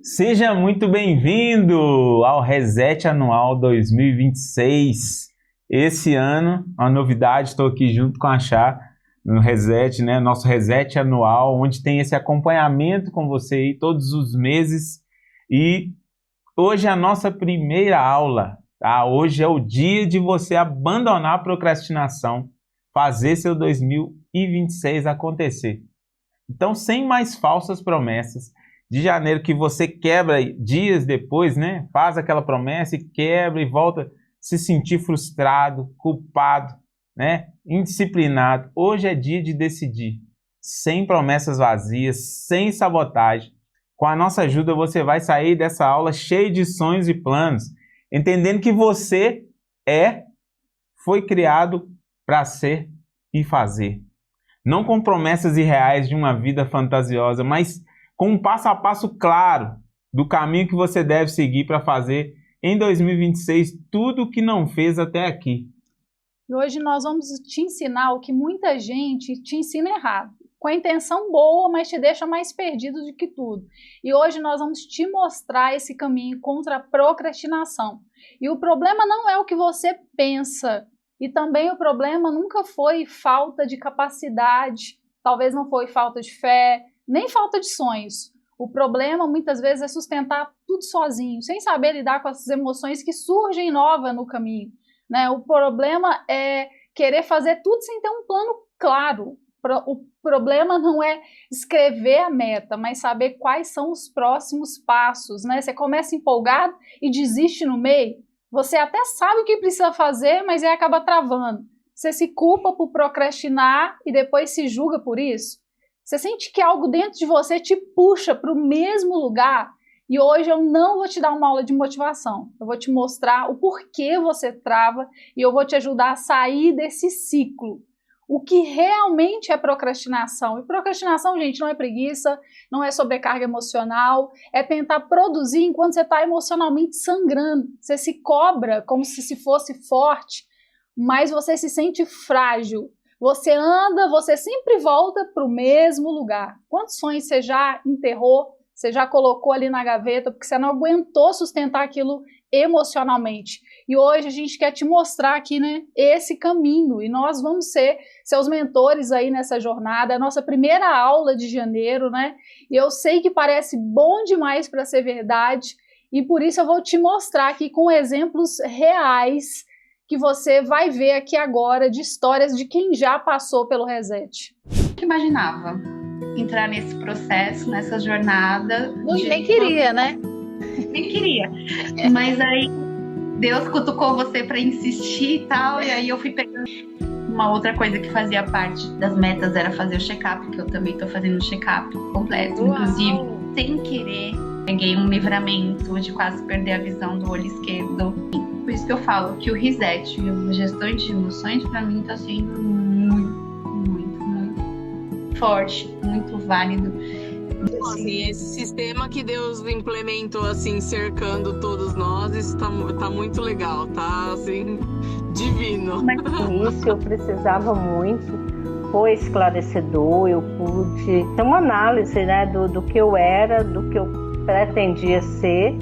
Seja muito bem-vindo ao Reset Anual 2026. Esse ano, uma novidade, estou aqui junto com a Chá no Reset, né? Nosso Reset Anual, onde tem esse acompanhamento com você aí todos os meses. E hoje é a nossa primeira aula, tá? Hoje é o dia de você abandonar a procrastinação, fazer seu 2026 acontecer. Então, sem mais falsas promessas, de janeiro que você quebra dias depois, né? Faz aquela promessa e quebra e volta a se sentir frustrado, culpado, né? Indisciplinado. Hoje é dia de decidir, sem promessas vazias, sem sabotagem. Com a nossa ajuda você vai sair dessa aula cheio de sonhos e planos, entendendo que você foi criado para ser e fazer. Não com promessas irreais de uma vida fantasiosa, mas com um passo a passo claro do caminho que você deve seguir para fazer em 2026 tudo o que não fez até aqui. E hoje nós vamos te ensinar o que muita gente te ensina errado, com a intenção boa, mas te deixa mais perdido do que tudo. E hoje nós vamos te mostrar esse caminho contra a procrastinação. E o problema não é o que você pensa, e também o problema nunca foi falta de capacidade, talvez não foi falta de fé, nem falta de sonhos. O problema muitas vezes é sustentar tudo sozinho, sem saber lidar com as emoções que surgem novas no caminho, né? O problema é querer fazer tudo sem ter um plano claro. O problema não é escrever a meta, mas saber quais são os próximos passos, né? Você começa empolgado e desiste no meio. Você até sabe o que precisa fazer, mas aí acaba travando. Você se culpa por procrastinar e depois se julga por isso. Você sente que algo dentro de você te puxa para o mesmo lugar. E hoje eu não vou te dar uma aula de motivação. Eu vou te mostrar o porquê você trava e eu vou te ajudar a sair desse ciclo. O que realmente é procrastinação. E procrastinação, gente, não é preguiça, não é sobrecarga emocional, é tentar produzir enquanto você está emocionalmente sangrando. Você se cobra como se fosse forte, mas você se sente frágil. Você anda, você sempre volta para o mesmo lugar. Quantos sonhos você já enterrou, você já colocou ali na gaveta, porque você não aguentou sustentar aquilo emocionalmente. E hoje a gente quer te mostrar aqui, né, esse caminho. E nós vamos ser seus mentores aí nessa jornada. É a nossa primeira aula de janeiro, né? E eu sei que parece bom demais para ser verdade. E por isso eu vou te mostrar aqui com exemplos reais que você vai ver aqui agora de histórias de quem já passou pelo Reset. Que imaginava entrar nesse processo, nessa jornada. Nem queria, né? Nem queria. Mas aí Deus cutucou você para insistir e tal, e aí eu fui pegando. Uma outra coisa que fazia parte das metas era fazer o check-up, que eu também tô fazendo o check-up completo. Uau. Inclusive, sem querer, peguei um livramento de quase perder a visão do olho esquerdo. Por isso que eu falo que o reset e o gestor de emoções, para mim, tá sendo muito forte, muito válido. Assim, esse sistema que Deus implementou, assim, cercando todos nós, isso tá muito legal, tá, assim, divino. No início eu precisava muito, foi esclarecedor, eu pude ter uma análise, né, do que eu era, do que eu pretendia ser.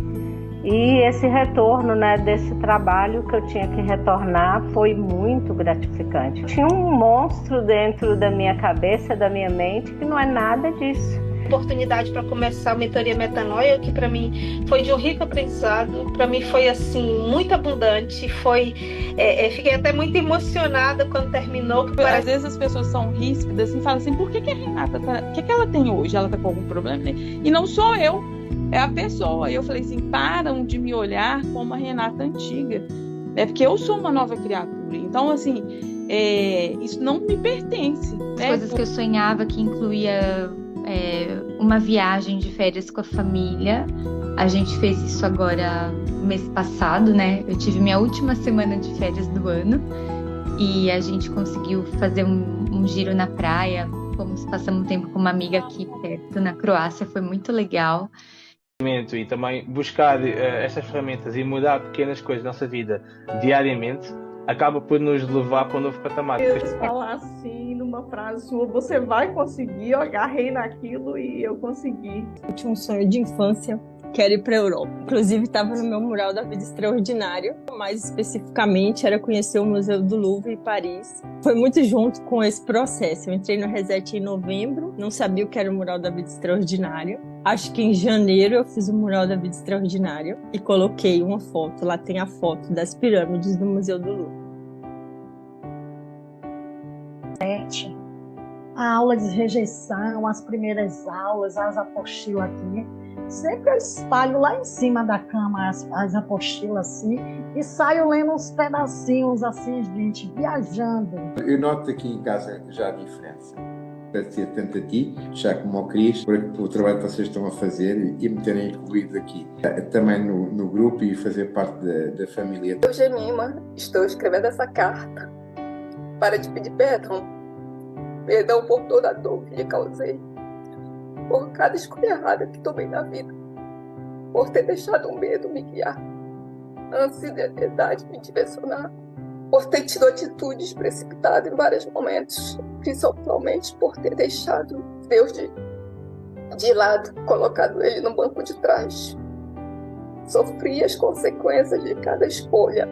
E esse retorno, né, desse trabalho que eu tinha que retornar foi muito gratificante. Tinha um monstro dentro da minha cabeça, da minha mente, que não é nada disso. Oportunidade para começar a mentoria Metanoia, que para mim foi de um rico aprendizado, para mim foi assim muito abundante, fiquei até muito emocionada quando terminou. Às vezes as pessoas são ríspidas e falam assim, por que a Renata o que ela tem hoje? Ela tá com algum problema? E não sou eu, é a pessoa. E eu falei assim, param de me olhar como a Renata antiga, porque eu sou uma nova criatura. Então assim, isso não me pertence, né? Coisas que eu sonhava que incluía uma viagem de férias com a família. A gente fez isso agora mês passado, né? Eu tive minha última semana de férias do ano e a gente conseguiu fazer um giro na praia. Passamos um tempo com uma amiga aqui perto, na Croácia, foi muito legal. E também buscar essas ferramentas e mudar pequenas coisas na nossa vida diariamente acaba por nos levar para um novo patamar. Falar assim, numa frase sua, você vai conseguir, eu agarrei naquilo e eu consegui. Eu tinha um sonho de infância quero ir para a Europa. Inclusive, estava no meu mural da vida extraordinária. Mais especificamente, era conhecer o Museu do Louvre em Paris. Foi muito junto com esse processo. Eu entrei no Reset em novembro, não sabia o que era o mural da vida extraordinária. Acho que em janeiro eu fiz o mural da vida extraordinária e coloquei uma foto. Lá tem a foto das pirâmides do Museu do Louvre. A aula de rejeição, as primeiras aulas, as apostilas aqui, sempre eu espalho lá em cima da cama as apostilas assim e saio lendo uns pedacinhos assim, gente, viajando. Eu noto aqui em casa já a diferença. Agradecer tanto a ti, já como ao Cris, pelo trabalho que vocês estão a fazer e me terem incluído aqui. Também no grupo e fazer parte da família. Eu, Gemima, estou escrevendo essa carta para te pedir perdão. Perdão por toda a dor que lhe causei. Por cada escolha errada que tomei na vida. Por ter deixado o medo me guiar. A ansiedade me direcionar. Por ter tido atitudes precipitadas em vários momentos. Principalmente por ter deixado Deus de lado, colocado Ele no banco de trás. Sofri as consequências de cada escolha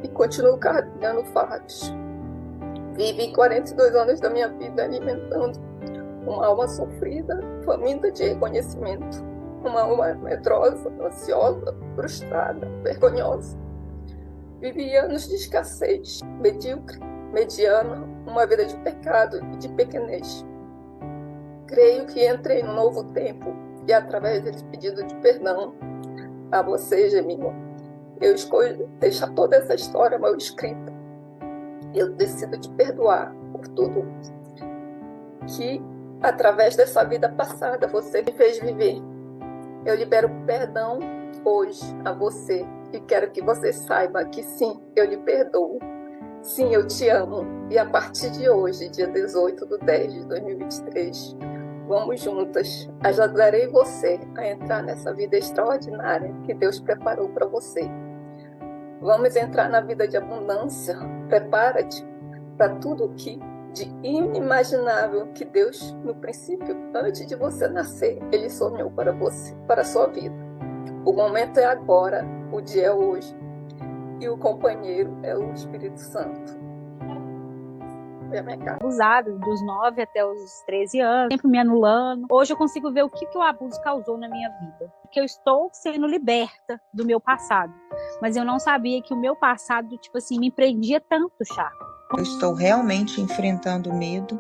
e continuo carregando fardos. Vivi 42 anos da minha vida alimentando uma alma sofrida, faminta de reconhecimento. Uma alma medrosa, ansiosa, frustrada, vergonhosa. Vivi anos de escassez, medíocre, mediana, uma vida de pecado e de pequenez. Creio que entrei num novo tempo e através desse pedido de perdão a você, Gemima, eu escolho deixar toda essa história mal escrita. Eu decido te perdoar por tudo que, através dessa vida passada, você me fez viver. Eu libero perdão hoje a você e quero que você saiba que sim, eu lhe perdoo. Sim, eu te amo. E a partir de hoje, dia 18/10/2023, vamos juntas. Ajudarei você a entrar nessa vida extraordinária que Deus preparou para você. Vamos entrar na vida de abundância. Prepara-te para tudo que de inimaginável que Deus, no princípio, antes de você nascer, Ele sonhou para você, para a sua vida. O momento é agora, o dia é hoje. E o companheiro é o Espírito Santo. Abusado dos 9 até os 13 anos, sempre me anulando. Hoje eu consigo ver o que o abuso causou na minha vida. Porque eu estou sendo liberta do meu passado. Mas eu não sabia que o meu passado, tipo assim, me prendia tanto, Chá. Eu estou realmente enfrentando o medo,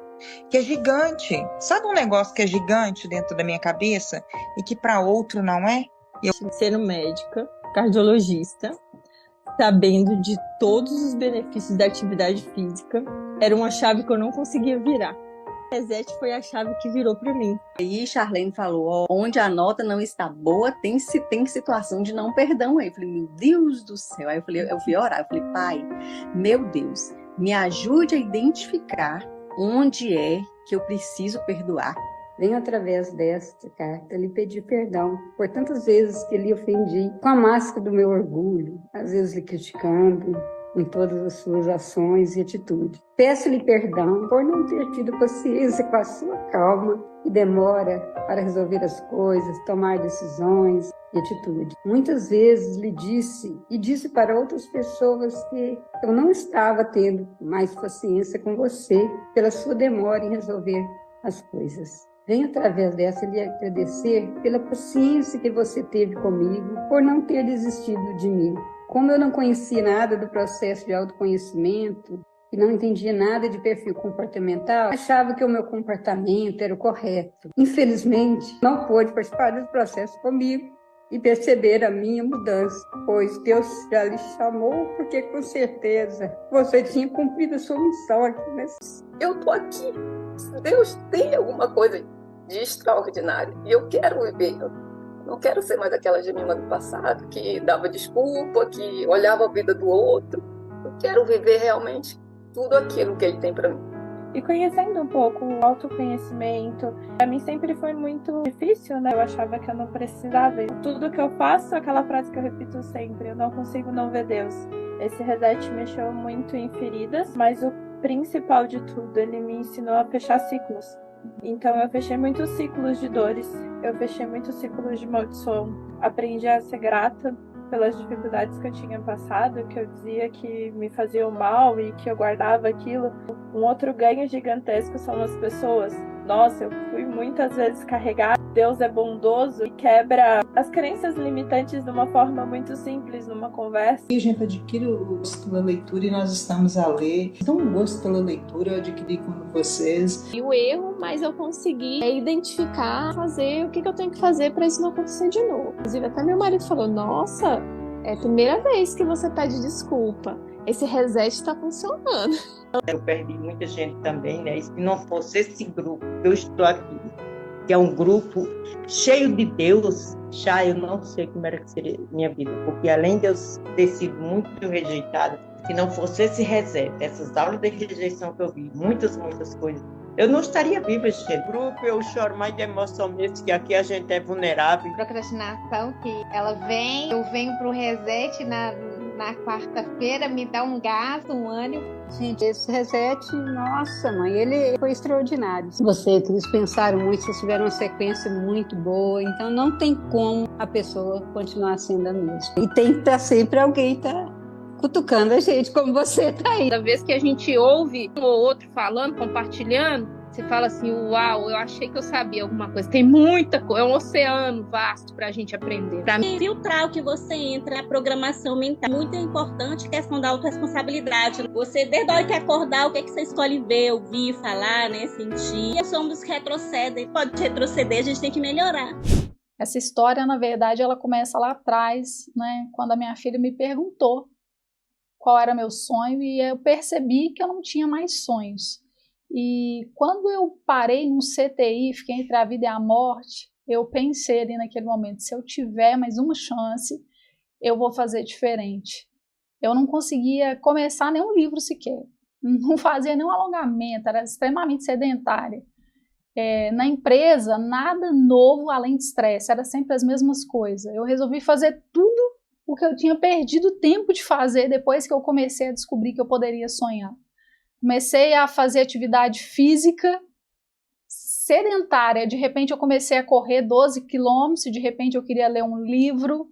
que é gigante. Sabe um negócio que é gigante dentro da minha cabeça e que para outro não é? Sendo médica, cardiologista, sabendo de todos os benefícios da atividade física, era uma chave que eu não conseguia virar. Reset foi a chave que virou para mim. Aí Charlene falou, ó, onde a nota não está boa, tem situação de não perdão. Aí eu falei, meu Deus do céu. Aí eu fui orar, eu falei, Pai, meu Deus, me ajude a identificar onde é que eu preciso perdoar. Venho através desta carta lhe pedir perdão por tantas vezes que lhe ofendi, com a máscara do meu orgulho, às vezes lhe criticando em todas as suas ações e atitudes. Peço-lhe perdão por não ter tido paciência com a sua calma e demora para resolver as coisas, tomar decisões e atitudes. Muitas vezes lhe disse e disse para outras pessoas que eu não estava tendo mais paciência com você pela sua demora em resolver as coisas. Venho através dessa lhe agradecer pela paciência que você teve comigo, por não ter desistido de mim. Como eu não conhecia nada do processo de autoconhecimento e não entendia nada de perfil comportamental, achava que o meu comportamento era o correto. Infelizmente, não pôde participar desse processo comigo e perceber a minha mudança, pois Deus já lhe chamou, porque com certeza você tinha cumprido a sua missão aqui nesse... Eu tô aqui. Deus tem alguma coisa de extraordinário e eu quero viver. Não quero ser mais aquela Gemima do passado que dava desculpa, que olhava a vida do outro. Eu quero viver realmente tudo aquilo que Ele tem para mim. E conhecendo um pouco o autoconhecimento, para mim sempre foi muito difícil, né? Eu achava que eu não precisava. Tudo que eu faço, aquela frase que eu repito sempre, eu não consigo não ver Deus. Esse reset mexeu muito em feridas, mas o principal de tudo, ele me ensinou a fechar ciclos. Então eu fechei muitos ciclos de dores, eu fechei muitos ciclos de maldição. Aprendi a ser grata pelas dificuldades que eu tinha passado, que eu dizia que me faziam mal e que eu guardava aquilo. Um outro ganho gigantesco são as pessoas. Nossa, eu fui muitas vezes carregada. Deus é bondoso e quebra as crenças limitantes de uma forma muito simples, numa conversa. E a gente adquire o gosto pela leitura e nós estamos a ler. Então, o gosto pela leitura eu adquiri com vocês. E o erro, mas eu consegui identificar, fazer o que eu tenho que fazer para isso não acontecer de novo. Inclusive, até meu marido falou, nossa, é a primeira vez que você pede desculpa. Esse reset está funcionando. Eu perdi muita gente também, né? E se não fosse esse grupo, eu estou aqui, que é um grupo cheio de Deus, já eu não sei como era que seria minha vida, porque além de eu ter sido muito rejeitada, se não fosse esse reset, essas aulas de rejeição que eu vi, muitas coisas, eu não estaria viva, gente. No grupo eu choro mais de emoção mesmo, que aqui a gente é vulnerável. Procrastinação, que ela vem, eu venho pro reset na quarta-feira, me dá um gás, um ânimo. Gente, esse reset, nossa mãe, ele foi extraordinário. Você, eles pensaram muito, vocês tiveram uma sequência muito boa, então não tem como a pessoa continuar sendo a mesma. E tem que estar sempre alguém cutucando a gente, como você tá aí. Cada vez que a gente ouve um ou outro falando, compartilhando, você fala assim, uau, eu achei que eu sabia alguma coisa. Tem muita coisa, é um oceano vasto pra gente aprender. Pra mim, filtrar o que você entra, a programação mental. Muito importante a questão da autorresponsabilidade. Você, desde a hora que acordar, o que é que você escolhe ver, ouvir, falar, né, sentir. Somos que retrocedem, pode retroceder, a gente tem que melhorar. Essa história, na verdade, ela começa lá atrás, né, quando a minha filha me perguntou qual era meu sonho e eu percebi que eu não tinha mais sonhos. E quando eu parei num CTI, fiquei entre a vida e a morte, eu pensei ali naquele momento, se eu tiver mais uma chance, eu vou fazer diferente. Eu não conseguia começar nenhum livro sequer, não fazia nenhum alongamento, era extremamente sedentária. Na empresa, nada novo além de estresse, era sempre as mesmas coisas. Eu resolvi fazer tudo o que eu tinha perdido tempo de fazer depois que eu comecei a descobrir que eu poderia sonhar. Comecei a fazer atividade física sedentária, de repente eu comecei a correr 12 quilômetros, de repente eu queria ler um livro,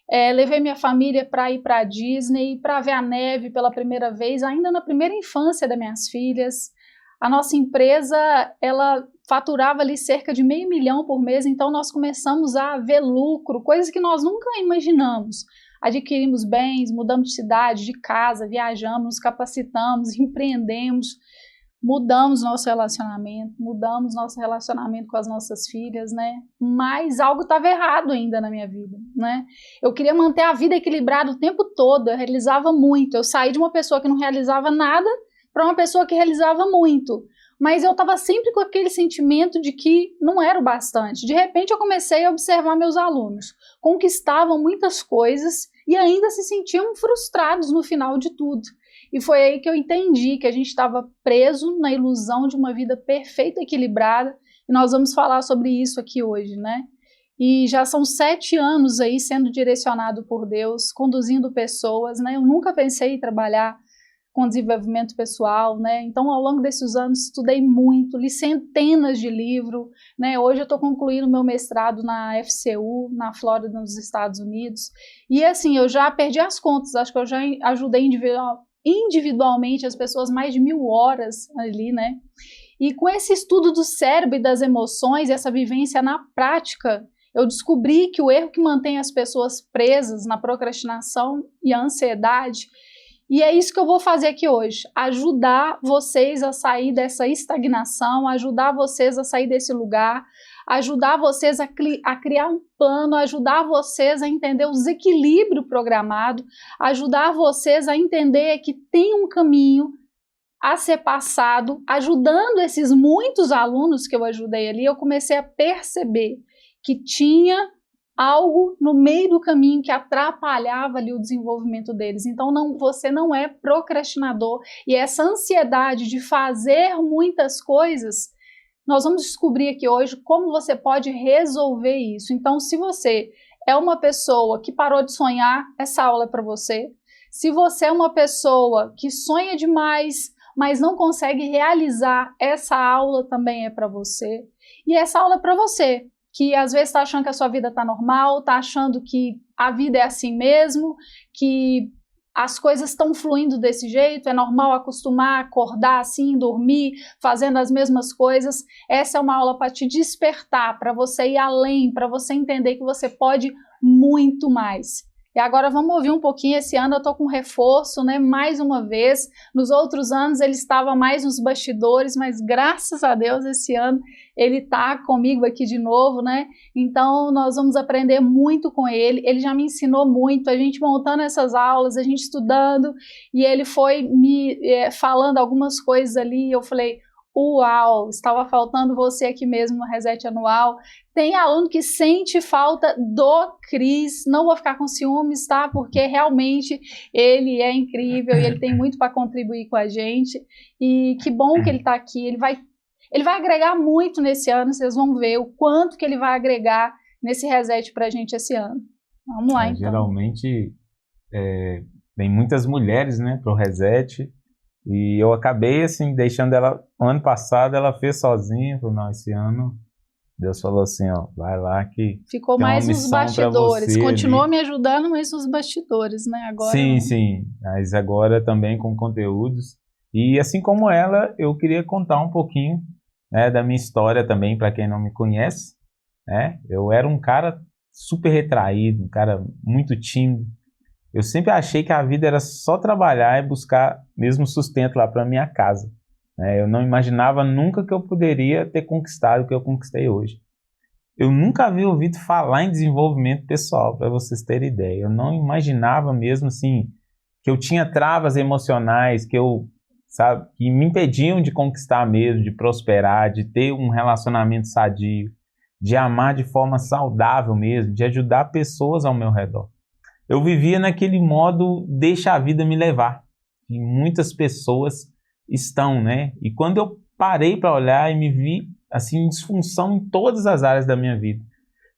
levei minha família para ir para a Disney, para ver a neve pela primeira vez, ainda na primeira infância das minhas filhas. A nossa empresa, ela faturava ali cerca de R$500 mil por mês, então nós começamos a ver lucro, coisas que nós nunca imaginamos. Adquirimos bens, mudamos de cidade, de casa, viajamos, nos capacitamos, empreendemos, mudamos nosso relacionamento com as nossas filhas, né? Mas algo estava errado ainda na minha vida, né? Eu queria manter a vida equilibrada o tempo todo, eu realizava muito. Eu saí de uma pessoa que não realizava nada para uma pessoa que realizava muito. Mas eu estava sempre com aquele sentimento de que não era o bastante. De repente eu comecei a observar meus alunos. Conquistavam muitas coisas e ainda se sentiam frustrados no final de tudo. E foi aí que eu entendi que a gente estava preso na ilusão de uma vida perfeita, equilibrada. E nós vamos falar sobre isso aqui hoje, né? E já são 7 anos aí sendo direcionado por Deus, conduzindo pessoas, né? Eu nunca pensei em trabalhar com desenvolvimento pessoal, né? Então, ao longo desses anos, estudei muito, li centenas de livros, né? Hoje eu estou concluindo meu mestrado na FCU, na Flórida, nos Estados Unidos. E assim, eu já perdi as contas, acho que eu já ajudei individualmente as pessoas mais de 1000 horas ali, né? E com esse estudo do cérebro e das emoções, essa vivência na prática, eu descobri que o erro que mantém as pessoas presas na procrastinação e a ansiedade. E é isso que eu vou fazer aqui hoje, ajudar vocês a sair dessa estagnação, ajudar vocês a sair desse lugar, ajudar vocês a criar um plano, ajudar vocês a entender o desequilíbrio programado, ajudar vocês a entender que tem um caminho a ser passado. Ajudando esses muitos alunos que eu ajudei ali, eu comecei a perceber que tinha algo no meio do caminho que atrapalhava ali o desenvolvimento deles. Então você não é procrastinador, e essa ansiedade de fazer muitas coisas, nós vamos descobrir aqui hoje como você pode resolver isso. Então, se você é uma pessoa que parou de sonhar, essa aula é para você. Se você é uma pessoa que sonha demais, mas não consegue realizar, essa aula também é para você. E essa aula é para você, que às vezes está achando que a sua vida está normal, está achando que a vida é assim mesmo, que as coisas estão fluindo desse jeito, é normal acostumar, acordar assim, dormir, fazendo as mesmas coisas. Essa é uma aula para te despertar, para você ir além, para você entender que você pode muito mais. E agora vamos ouvir um pouquinho. Esse ano eu estou com reforço, né? Mais uma vez. Nos outros anos ele estava mais nos bastidores, mas graças a Deus esse ano ele está comigo aqui de novo, né? Então nós vamos aprender muito com ele. Ele já me ensinou muito, a gente montando essas aulas, a gente estudando, e ele foi me falando algumas coisas ali. Eu falei, uau, estava faltando você aqui mesmo no Reset Anual. Tem aluno que sente falta do Cris, não vou ficar com ciúmes, tá? Porque realmente ele é incrível e ele tem muito para contribuir com a gente. E que bom que ele está aqui, ele vai agregar muito nesse ano, vocês vão ver o quanto que ele vai agregar nesse Reset pra gente esse ano. Vamos lá, então. Geralmente, vem muitas mulheres, né, pro Reset, e eu acabei, assim, deixando ela, ano passado ela fez sozinha, falou, não, esse ano Deus falou assim, ó, vai lá que ficou tem mais uma nos bastidores, você, continuou ali. Me ajudando, mas nos bastidores, né, agora... Sim, mas agora também com conteúdos, e assim como ela, eu queria contar um pouquinho, né, da minha história também, para quem não me conhece, né, eu era um cara super retraído, um cara muito tímido. Eu sempre achei que a vida era só trabalhar e buscar mesmo sustento lá para minha casa. Eu não imaginava nunca que eu poderia ter conquistado o que eu conquistei hoje. Eu nunca havia ouvido falar em desenvolvimento pessoal, para vocês terem ideia. Eu não imaginava mesmo assim que eu tinha travas emocionais, que me impediam de conquistar mesmo, de prosperar, de ter um relacionamento sadio, de amar de forma saudável mesmo, de ajudar pessoas ao meu redor. Eu vivia naquele modo, deixa a vida me levar, e muitas pessoas estão, né? E quando eu parei para olhar e me vi, assim, em disfunção em todas as áreas da minha vida.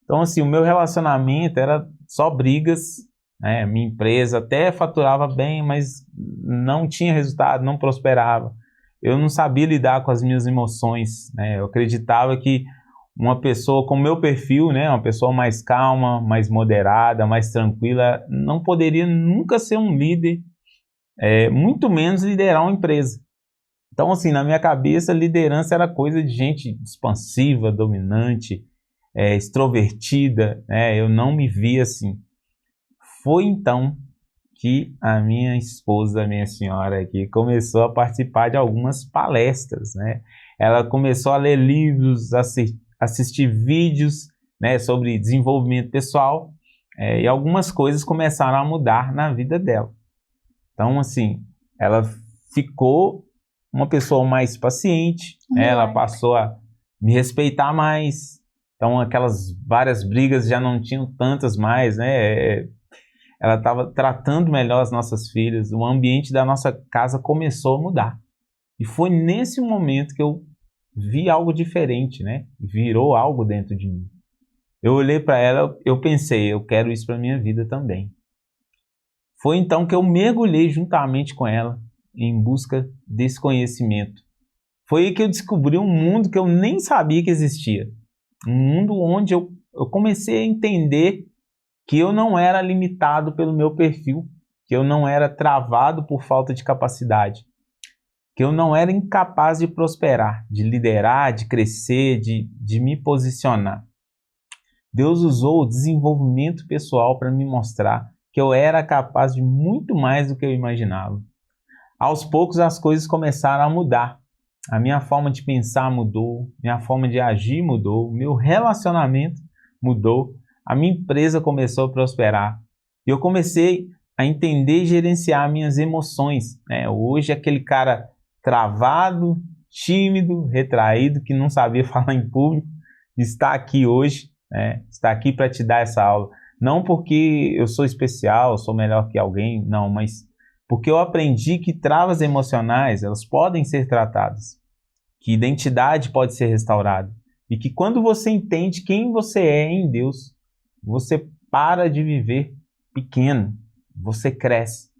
Então, assim, o meu relacionamento era só brigas, né? Minha empresa até faturava bem, mas não tinha resultado, não prosperava. Eu não sabia lidar com as minhas emoções, né? Eu acreditava que uma pessoa com o meu perfil, né, uma pessoa mais calma, mais moderada, mais tranquila, não poderia nunca ser um líder, muito menos liderar uma empresa. Então, assim, na minha cabeça, liderança era coisa de gente expansiva, dominante, extrovertida, né? Eu não me via assim. Foi então que a minha esposa, a minha senhora aqui, começou a participar de algumas palestras, né? Ela começou a ler livros, assistir vídeos, né, sobre desenvolvimento pessoal, e algumas coisas começaram a mudar na vida dela. Então, assim, ela ficou uma pessoa mais paciente, ela passou a me respeitar mais, então aquelas várias brigas já não tinham tantas mais, né? Ela estava tratando melhor as nossas filhas, o ambiente da nossa casa começou a mudar. E foi nesse momento que eu vi algo diferente, né? Virou algo dentro de mim. Eu olhei para ela, eu pensei, eu quero isso para minha vida também. Foi então que eu mergulhei juntamente com ela em busca desse conhecimento. Foi aí que eu descobri um mundo que eu nem sabia que existia. Um mundo onde eu comecei a entender que eu não era limitado pelo meu perfil, que eu não era travado por falta de capacidade, que eu não era incapaz de prosperar, de liderar, de crescer, de me posicionar. Deus usou o desenvolvimento pessoal para me mostrar que eu era capaz de muito mais do que eu imaginava. Aos poucos as coisas começaram a mudar. A minha forma de pensar mudou, minha forma de agir mudou, meu relacionamento mudou, a minha empresa começou a prosperar. E eu comecei a entender e gerenciar minhas emoções, né? Hoje aquele cara travado, tímido, retraído, que não sabia falar em público, está aqui hoje, né? Está aqui para te dar essa aula. Não porque eu sou especial, sou melhor que alguém, não, mas porque eu aprendi que travas emocionais, elas podem ser tratadas, que identidade pode ser restaurada, e que quando você entende quem você é em Deus, você para de viver pequeno, você cresce.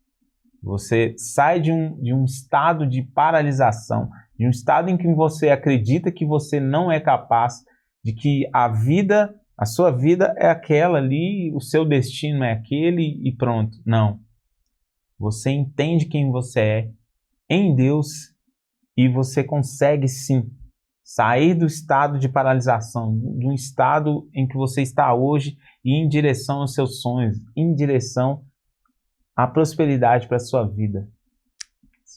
Você sai de um estado de paralisação, de um estado em que você acredita que você não é capaz, de que a sua vida é aquela ali, o seu destino é aquele e pronto. Não. Você entende quem você é em Deus e você consegue sim sair do estado de paralisação, do estado em que você está hoje e ir em direção aos seus sonhos, em direção à prosperidade para a sua vida.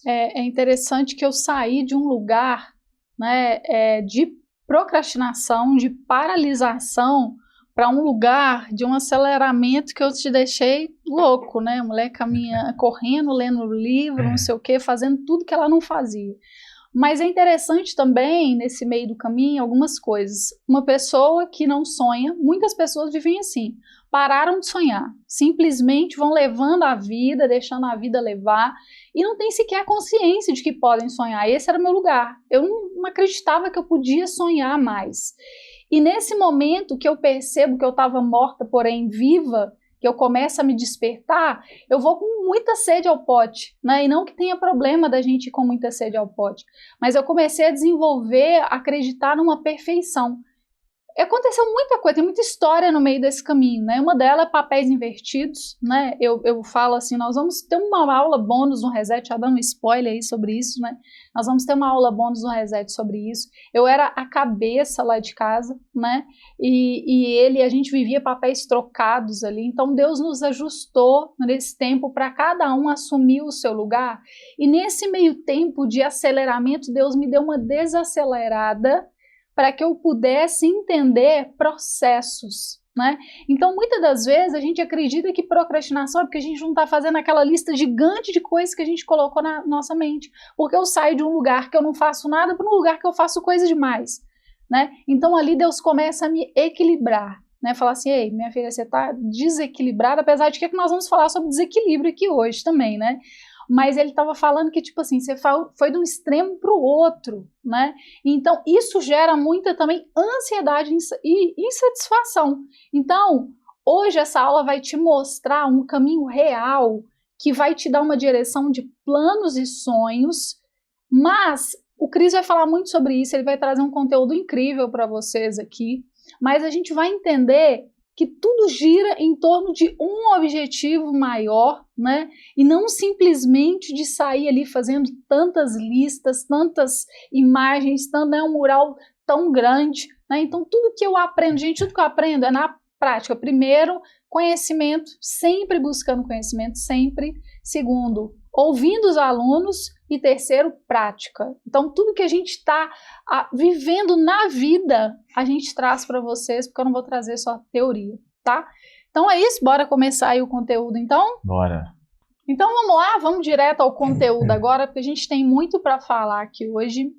É interessante que eu saí de um lugar, né, de procrastinação, de paralisação, para um lugar de um aceleramento que eu te deixei louco, né? A mulher caminha, correndo, lendo livro, não sei o quê, fazendo tudo que ela não fazia. Mas é interessante também, nesse meio do caminho, algumas coisas. Uma pessoa que não sonha, muitas pessoas vivem assim, pararam de sonhar, simplesmente vão levando a vida, deixando a vida levar, e não tem sequer consciência de que podem sonhar. Esse era o meu lugar. Eu não acreditava que eu podia sonhar mais. E nesse momento que eu percebo que eu estava morta, porém viva, que eu começo a me despertar, eu vou com muita sede ao pote, né? E não que tenha problema da gente ir com muita sede ao pote, mas eu comecei a desenvolver, a acreditar numa perfeição. Aconteceu muita coisa, tem muita história no meio desse caminho, né? Uma delas é papéis invertidos, né? Eu falo assim, nós vamos ter uma aula bônus no Reset, já dando um spoiler aí sobre isso, né? Nós vamos ter uma aula bônus no Reset sobre isso. Eu era a cabeça lá de casa, né? A gente vivia papéis trocados ali, então Deus nos ajustou nesse tempo para cada um assumir o seu lugar. E nesse meio tempo de aceleramento, Deus me deu uma desacelerada para que eu pudesse entender processos, né? Então, muitas das vezes, a gente acredita que procrastinação é porque a gente não está fazendo aquela lista gigante de coisas que a gente colocou na nossa mente, porque eu saio de um lugar que eu não faço nada para um lugar que eu faço coisa demais, né? Então, ali Deus começa a me equilibrar, né? Falar assim, ei, minha filha, você está desequilibrada, apesar de que nós vamos falar sobre desequilíbrio aqui hoje também, né? Mas ele estava falando que, tipo assim, você foi de um extremo para o outro, né? Então, isso gera muita também ansiedade e insatisfação. Então, hoje essa aula vai te mostrar um caminho real que vai te dar uma direção de planos e sonhos, mas o Cris vai falar muito sobre isso, ele vai trazer um conteúdo incrível para vocês aqui, mas a gente vai entender que tudo gira em torno de um objetivo maior, né? E não simplesmente de sair ali fazendo tantas listas, tantas imagens, né? Um mural tão grande, né? Então, tudo que eu aprendo, gente, tudo que eu aprendo é na prática. Primeiro, conhecimento, sempre buscando conhecimento, sempre. Segundo, ouvindo os alunos. E terceiro, prática. Então, tudo que a gente está vivendo na vida, a gente traz para vocês, porque eu não vou trazer só teoria, tá? Então é isso, bora começar aí o conteúdo, então? Bora. Então vamos lá, vamos direto ao conteúdo agora, porque a gente tem muito para falar aqui hoje.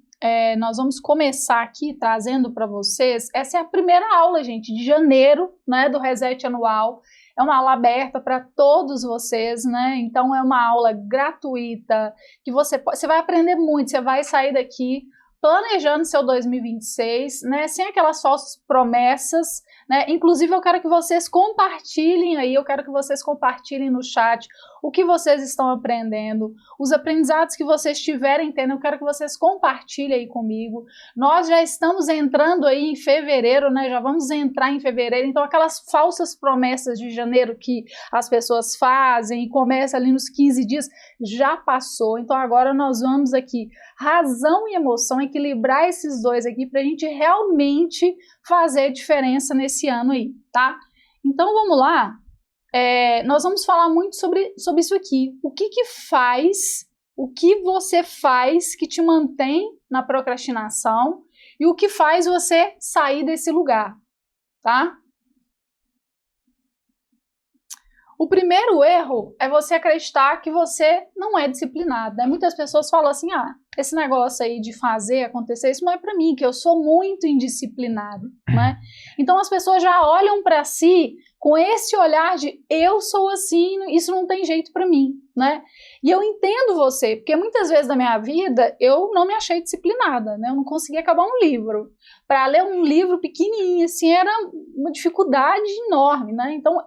Nós vamos começar aqui trazendo para vocês, essa é a primeira aula, gente, de janeiro, né, do Reset Anual. É uma aula aberta para todos vocês, né? Então é uma aula gratuita que você vai aprender muito, você vai sair daqui planejando seu 2026, né? Sem aquelas falsas promessas, né? Inclusive eu quero que vocês compartilhem aí, eu quero que vocês compartilhem no chat o que vocês estão aprendendo, os aprendizados que vocês tiverem tendo, eu quero que vocês compartilhem aí comigo. Nós já estamos entrando aí em fevereiro, né? Já vamos entrar em fevereiro, então aquelas falsas promessas de janeiro que as pessoas fazem e começa ali nos 15 dias, já passou. Então agora nós vamos aqui, razão e emoção, equilibrar esses dois aqui para a gente realmente fazer diferença nesse ano aí, tá? Então vamos lá. Nós vamos falar muito sobre isso aqui. O que você faz que te mantém na procrastinação e o que faz você sair desse lugar, tá? O primeiro erro é você acreditar que você não é disciplinado, né? Muitas pessoas falam assim, esse negócio aí de fazer acontecer, isso não é para mim, que eu sou muito indisciplinado, né? Então as pessoas já olham para si com esse olhar de eu sou assim, isso não tem jeito para mim, né? E eu entendo você, porque muitas vezes na minha vida eu não me achei disciplinada, né? Eu não consegui acabar um livro. para ler um livro pequenininho, assim, era uma dificuldade enorme, né? Então,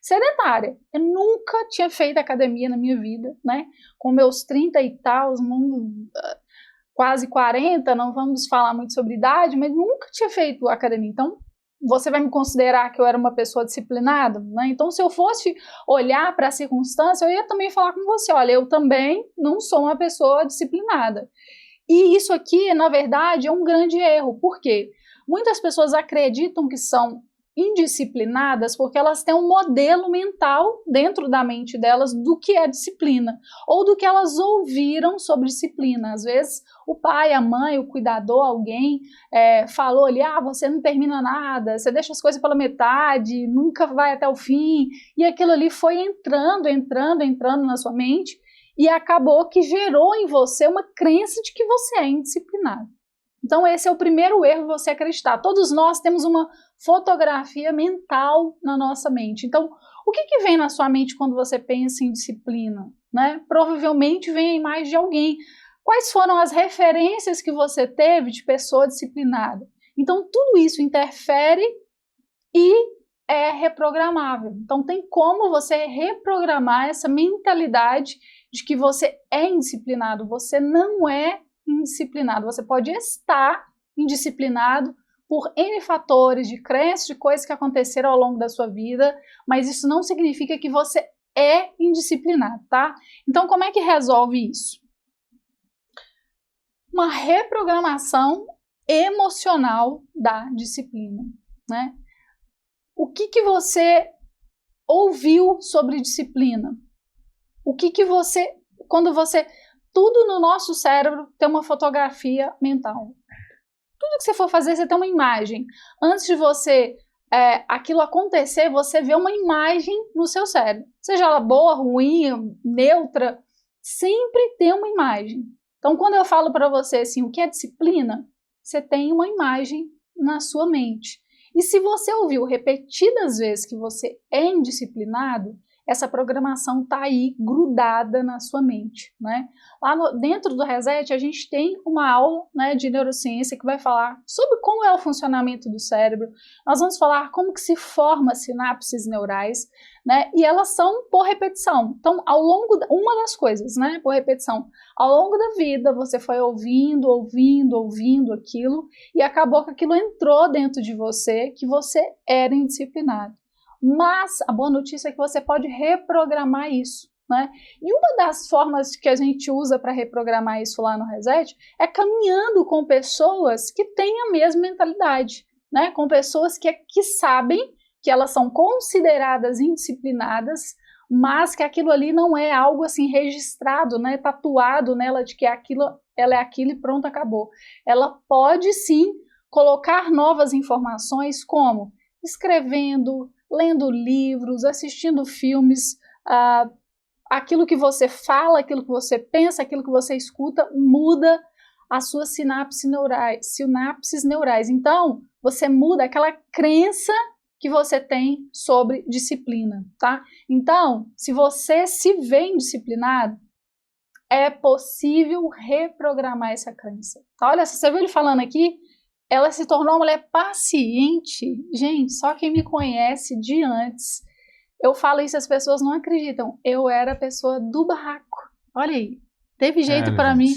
sedentária, eu nunca tinha feito academia na minha vida, né? Com meus 30 e tal, quase 40, não vamos falar muito sobre idade, mas nunca tinha feito academia. Então, você vai me considerar que eu era uma pessoa disciplinada, né? Então, se eu fosse olhar para a circunstância, eu ia também falar com você, olha, eu também não sou uma pessoa disciplinada. E isso aqui, na verdade, é um grande erro. Por quê? Muitas pessoas acreditam que são indisciplinadas porque elas têm um modelo mental dentro da mente delas do que é disciplina, ou do que elas ouviram sobre disciplina. Às vezes, o pai, a mãe, o cuidador, alguém falou ali, você não termina nada, você deixa as coisas pela metade, nunca vai até o fim, e aquilo ali foi entrando na sua mente, e acabou que gerou em você uma crença de que você é indisciplinado. Então esse é o primeiro erro, você acreditar. Todos nós temos uma fotografia mental na nossa mente. Então, o que vem na sua mente quando você pensa em disciplina, né? Provavelmente vem a imagem de alguém. Quais foram as referências que você teve de pessoa disciplinada? Então, tudo isso interfere e é reprogramável. Então, tem como você reprogramar essa mentalidade de que você é indisciplinado. Você não é indisciplinado. Você pode estar indisciplinado por N fatores de crenças, de coisas que aconteceram ao longo da sua vida, mas isso não significa que você é indisciplinado, tá? Então, como é que resolve isso? Uma reprogramação emocional da disciplina, né? O que você ouviu sobre disciplina? O que você, tudo no nosso cérebro tem uma fotografia mental. Tudo que você for fazer, você tem uma imagem. Antes de aquilo acontecer, você vê uma imagem no seu cérebro. Seja ela boa, ruim, neutra, sempre tem uma imagem. Então, quando eu falo para você assim, o que é disciplina, você tem uma imagem na sua mente. E se você ouviu repetidas vezes que você é indisciplinado, essa programação está aí grudada na sua mente, né? Lá dentro do Reset, a gente tem uma aula, né, de neurociência que vai falar sobre como é o funcionamento do cérebro. Nós vamos falar como que se forma sinapses neurais, né? E elas são por repetição. Então, uma das coisas, né, por repetição, ao longo da vida, você foi ouvindo aquilo e acabou que aquilo entrou dentro de você, que você era indisciplinado. Mas a boa notícia é que você pode reprogramar isso, né? E uma das formas que a gente usa para reprogramar isso lá no Reset é caminhando com pessoas que têm a mesma mentalidade, né? Com pessoas que sabem que elas são consideradas indisciplinadas, mas que aquilo ali não é algo assim registrado, né? Tatuado nela de que ela é aquilo e pronto, acabou. Ela pode sim colocar novas informações, como escrevendo, lendo livros, assistindo filmes, aquilo que você fala, aquilo que você pensa, aquilo que você escuta, muda as suas sinapses neurais. Então, você muda aquela crença que você tem sobre disciplina, tá? Então, se você se vê indisciplinado, é possível reprogramar essa crença. Olha, se você viu ele falando aqui, ela se tornou uma mulher paciente. Gente, só quem me conhece de antes, eu falo isso, as pessoas não acreditam. Eu era a pessoa do barraco. Olha aí, teve jeito para mim.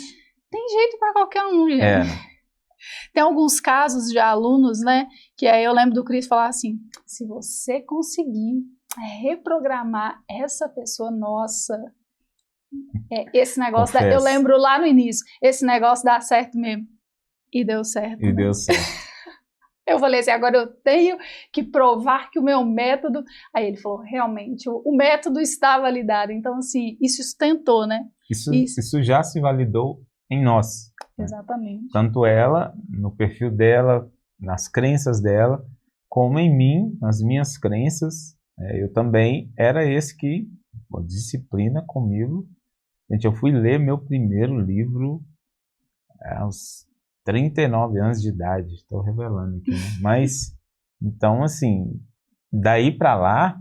Tem jeito para qualquer um, gente. Tem alguns casos de alunos, né, que aí eu lembro do Cris falar assim, se você conseguir reprogramar essa pessoa, nossa, esse negócio, eu lembro lá no início, esse negócio dá certo mesmo. E deu certo. E deu certo. Eu falei assim, agora eu tenho que provar que o meu método... Aí ele falou, realmente, o método está validado. Então, assim, isso sustentou, né? Isso já se validou em nós. Exatamente. Né? Tanto ela, no perfil dela, nas crenças dela, como em mim, nas minhas crenças. Eu também era esse que, disciplina comigo. Gente, eu fui ler meu primeiro livro aos 39 anos de idade, estou revelando aqui, né? Mas, então, assim, daí para lá,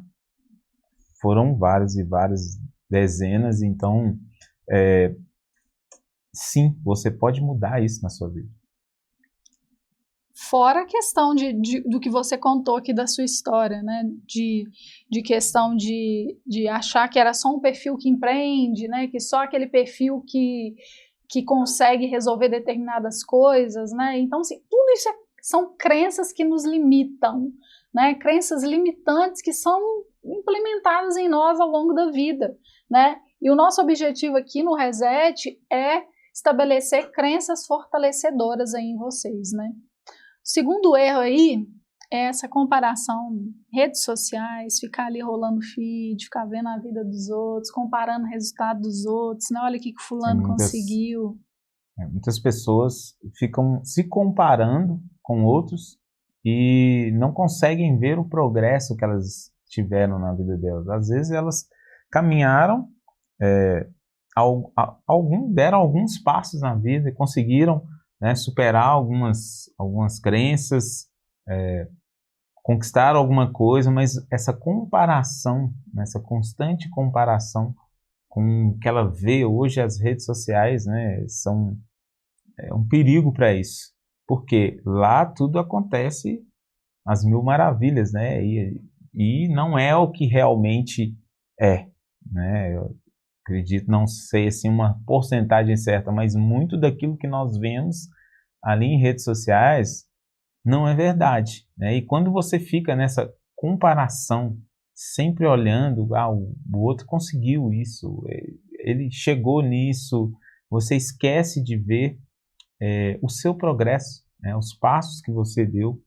foram várias e várias dezenas, então, sim, você pode mudar isso na sua vida. Fora a questão do que você contou aqui da sua história, né? De questão de achar que era só um perfil que empreende, né? Que só aquele perfil que consegue resolver determinadas coisas, né? Então, assim, tudo isso são crenças que nos limitam, né? Crenças limitantes que são implementadas em nós ao longo da vida, né? E o nosso objetivo aqui no Reset é estabelecer crenças fortalecedoras aí em vocês, né? O segundo erro aí é essa comparação, redes sociais, ficar ali rolando feed, ficar vendo a vida dos outros, comparando o resultado dos outros, né? Olha o que fulano conseguiu. Muitas pessoas ficam se comparando com outros e não conseguem ver o progresso que elas tiveram na vida delas. Às vezes elas caminharam, deram alguns passos na vida e conseguiram, né, superar algumas crenças, conquistar alguma coisa, mas essa comparação, essa constante comparação com o que ela vê hoje, as redes sociais, né, são um perigo para isso, porque lá tudo acontece às mil maravilhas, né, e não é o que realmente é, né. Eu acredito, não sei assim uma porcentagem certa, mas muito daquilo que nós vemos ali em redes sociais não é verdade, né? E quando você fica nessa comparação, sempre olhando, o outro conseguiu isso, ele chegou nisso, você esquece de ver o seu progresso, né? Os passos que você deu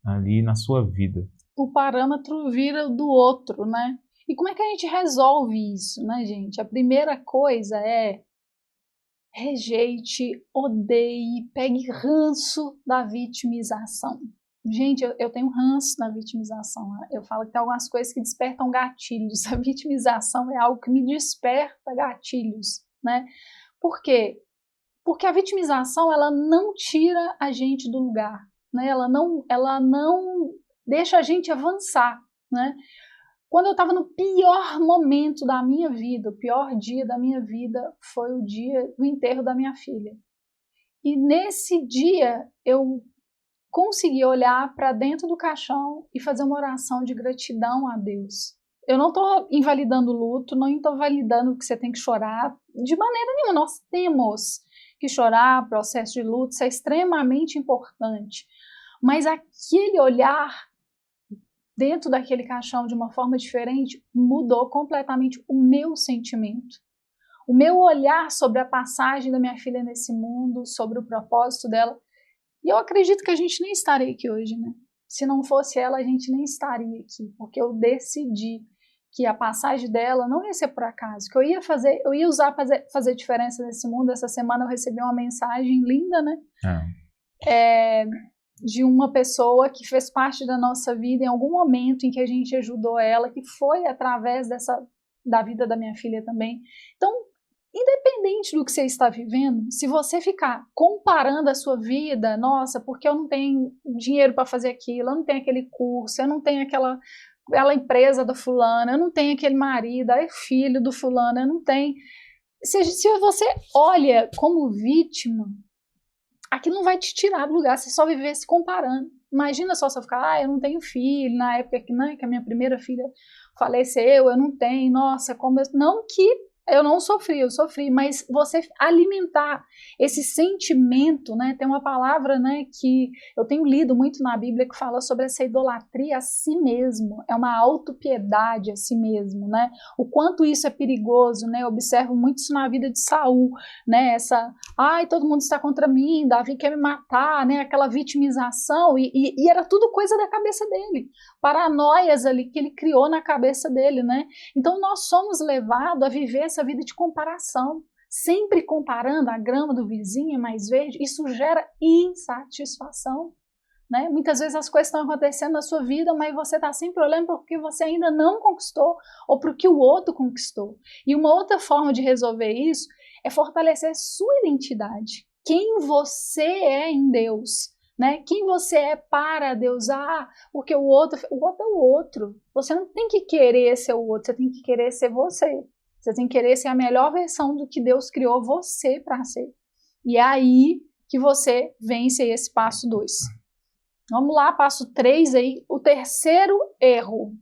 ali na sua vida. O parâmetro vira do outro, né? E como é que a gente resolve isso, né, gente? A primeira coisa é rejeite, odeie, pegue ranço da vitimização. Gente, eu tenho ranço da vitimização. Eu falo que tem algumas coisas que despertam gatilhos. A vitimização é algo que me desperta gatilhos, né? Por quê? Porque a vitimização, ela não tira a gente do lugar, né? Ela não deixa a gente avançar, né? Quando eu estava no pior momento da minha vida, o pior dia da minha vida foi o dia do enterro da minha filha. E nesse dia eu consegui olhar para dentro do caixão e fazer uma oração de gratidão a Deus. Eu não estou invalidando o luto, não estou validando que você tem que chorar, de maneira nenhuma. Nós temos que chorar, processo de luto, isso é extremamente importante. Mas aquele olhar dentro daquele caixão de uma forma diferente mudou completamente o meu sentimento. O meu olhar sobre a passagem da minha filha nesse mundo, sobre o propósito dela. E eu acredito que a gente nem estaria aqui hoje, né? Se não fosse ela, a gente nem estaria aqui, porque eu decidi que a passagem dela não ia ser por acaso, que eu ia usar para fazer diferença nesse mundo. Essa semana eu recebi uma mensagem linda, né? De uma pessoa que fez parte da nossa vida em algum momento em que a gente ajudou ela, que foi através da vida da minha filha também. Então, independente do que você está vivendo, se você ficar comparando a sua vida, nossa, porque eu não tenho dinheiro para fazer aquilo, eu não tenho aquele curso, eu não tenho aquela empresa do fulano, eu não tenho aquele marido, é filho do fulano, eu não tenho... Se você olha como vítima, aquilo não vai te tirar do lugar, você só viver se comparando. Imagina só você ficar, eu não tenho filho, na época que a minha primeira filha faleceu, eu não tenho, nossa, como eu... Não que eu não sofri, eu sofri, mas você alimentar esse sentimento, né? Tem uma palavra, né, que eu tenho lido muito na Bíblia que fala sobre essa idolatria a si mesmo, é uma autopiedade a si mesmo, né? O quanto isso é perigoso, né? Eu observo muito isso na vida de Saul, né? Todo mundo está contra mim, Davi quer me matar, né? Aquela vitimização, e era tudo coisa da cabeça dele, paranoias ali que ele criou na cabeça dele, né? Então nós somos levados a viver essa vida de comparação, sempre comparando, a grama do vizinho é mais verde. Isso gera insatisfação, né? Muitas vezes as coisas estão acontecendo na sua vida, mas você está sempre olhando para o que você ainda não conquistou ou para o que o outro conquistou. E uma outra forma de resolver isso é fortalecer sua identidade, quem você é em Deus, né? Quem você é para Deus. Porque o outro é o outro. Você não tem que querer ser o outro, você tem que querer ser você. Você tem que querer ser a melhor versão do que Deus criou você para ser. E é aí que você vence esse passo 2. Vamos lá, passo 3 aí. O terceiro erro.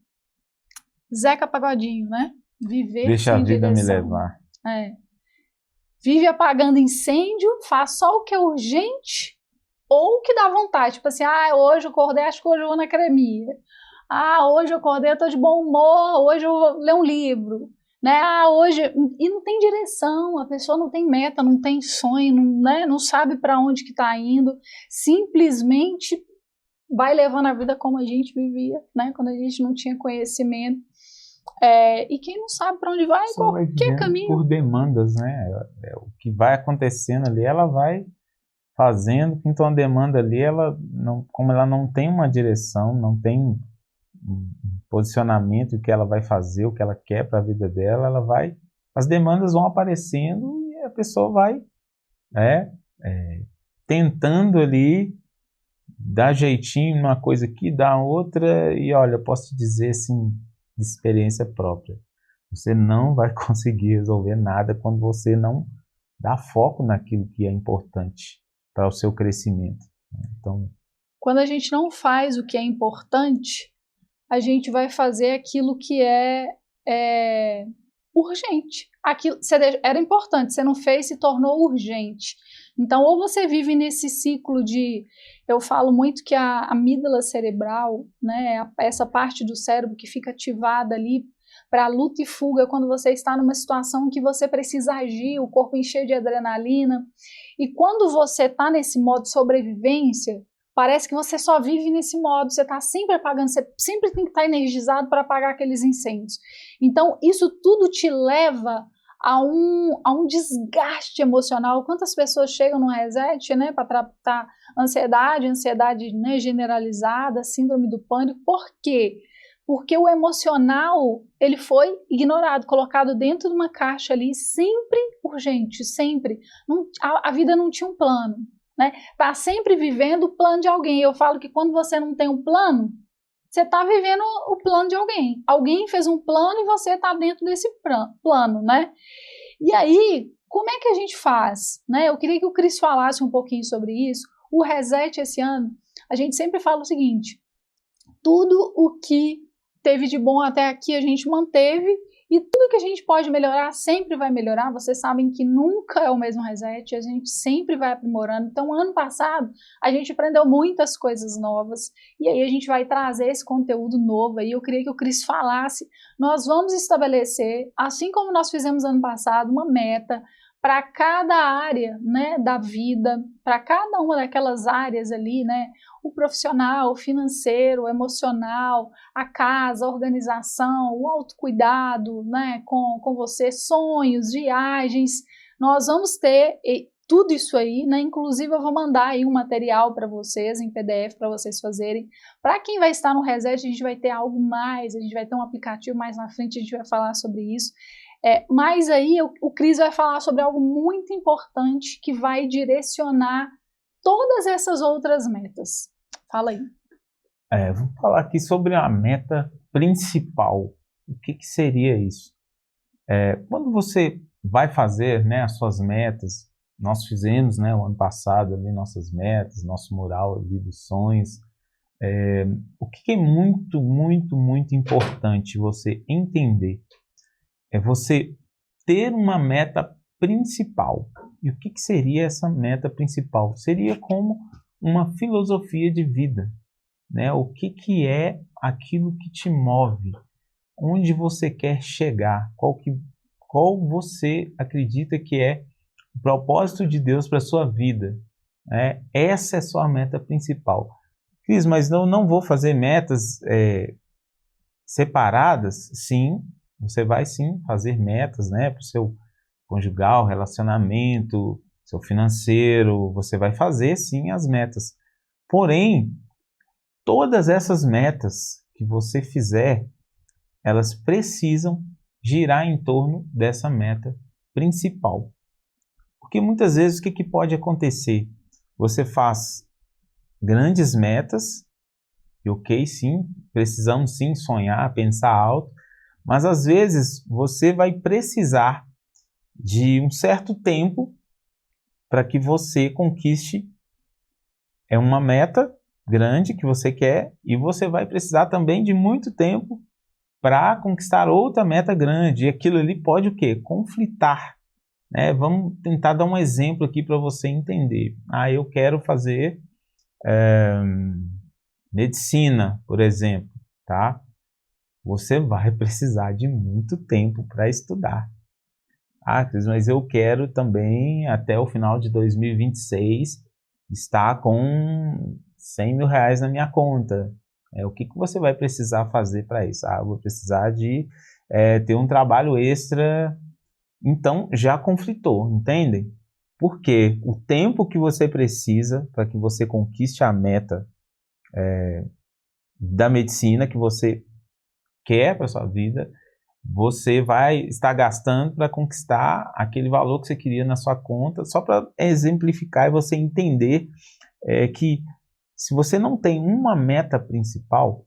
Zeca Pagodinho, né? Viver Deixa a sem vida me direção. levar. Vive apagando incêndio, faz só o que é urgente ou o que dá vontade. Tipo assim, hoje eu acordei, acho que hoje eu vou na academia. Hoje eu acordei, eu tô de bom humor, hoje eu vou ler um livro. Né? Hoje... E não tem direção, a pessoa não tem meta, não tem sonho, não sabe para onde que tá indo. Simplesmente vai levando a vida como a gente vivia, né? Quando a gente não tinha conhecimento. E quem não sabe para onde vai, qualquer caminho. Por demandas, né? O que vai acontecendo ali, ela vai fazendo. Então a demanda ali, como ela não tem uma direção, não tem um posicionamento, o que ela vai fazer, o que ela quer para a vida dela, as demandas vão aparecendo e a pessoa vai tentando ali dar jeitinho numa coisa aqui, dar outra, e olha, eu posso te dizer assim, de experiência própria, você não vai conseguir resolver nada quando você não dá foco naquilo que é importante para o seu crescimento. Então, quando a gente não faz o que é importante, a gente vai fazer aquilo que é urgente. Aquilo era importante, você não fez, se tornou urgente. Então, ou você vive nesse ciclo de... Eu falo muito que a amígdala cerebral, né, essa parte do cérebro que fica ativada ali para luta e fuga quando você está numa situação que você precisa agir, o corpo encher de adrenalina. E quando você está nesse modo de sobrevivência, parece que você só vive nesse modo, você está sempre apagando, você sempre tem que estar energizado para apagar aqueles incêndios. Então, isso tudo te leva a um desgaste emocional. Quantas pessoas chegam no reset, né, para tratar ansiedade, né, generalizada, síndrome do pânico. Por quê? Porque o emocional, ele foi ignorado, colocado dentro de uma caixa ali, sempre urgente, sempre. A vida não tinha um plano. Né? Tá sempre vivendo o plano de alguém. Eu falo que quando você não tem um plano, você está vivendo o plano de alguém. Alguém fez um plano e você está dentro desse plano, né? E aí, como é que a gente faz? Né? Eu queria que o Cris falasse um pouquinho sobre isso. O reset esse ano, a gente sempre fala o seguinte: tudo o que teve de bom até aqui a gente manteve, e tudo que a gente pode melhorar sempre vai melhorar. Vocês sabem que nunca é o mesmo reset, a gente sempre vai aprimorando. Então, ano passado, a gente aprendeu muitas coisas novas, e aí a gente vai trazer esse conteúdo novo aí. Eu queria que o Cris falasse. Nós vamos estabelecer, assim como nós fizemos ano passado, uma meta para cada área, né, da vida, para cada uma daquelas áreas ali, né, o profissional, o financeiro, o emocional, a casa, a organização, o autocuidado, né, com você, sonhos, viagens. Nós vamos ter tudo isso aí, né, inclusive eu vou mandar aí um material para vocês, em PDF, para vocês fazerem. Para quem vai estar no Reset, a gente vai ter algo mais, a gente vai ter um aplicativo mais na frente, a gente vai falar sobre isso. Mas aí o Cris vai falar sobre algo muito importante que vai direcionar todas essas outras metas. Fala aí. Vou falar aqui sobre a meta principal. O que seria isso? Quando você vai fazer, né, as suas metas, nós fizemos, né, o ano passado ali, nossas metas, nosso mural ali dos sonhos. O que é muito, muito, muito importante você entender é você ter uma meta principal. E o que seria essa meta principal? Seria como uma filosofia de vida, né? O que é aquilo que te move? Onde você quer chegar? Qual você acredita que é o propósito de Deus para a sua vida? Essa é a sua meta principal. Cris, mas não vou fazer metas separadas? Sim. Você vai sim fazer metas, né, para o seu conjugal, relacionamento, seu financeiro, você vai fazer sim as metas. Porém, todas essas metas que você fizer, elas precisam girar em torno dessa meta principal. Porque muitas vezes o que pode acontecer? Você faz grandes metas, e ok, sim, precisamos sim sonhar, pensar alto, mas às vezes você vai precisar de um certo tempo para que você conquiste uma meta, grande que você quer e você vai precisar também de muito tempo para conquistar outra meta grande. E aquilo ali pode o quê? Conflitar. Né? Vamos tentar dar um exemplo aqui para você entender. Eu quero fazer medicina, por exemplo, tá? Você vai precisar de muito tempo para estudar. Cris, mas eu quero também, até o final de 2026, estar com 100 mil reais na minha conta. O que você vai precisar fazer para isso? Eu vou precisar de ter um trabalho extra. Então, já conflitou, entendem? Porque o tempo que você precisa para que você conquiste a meta da medicina que você quer para sua vida, você vai estar gastando para conquistar aquele valor que você queria na sua conta, só para exemplificar e você entender que se você não tem uma meta principal,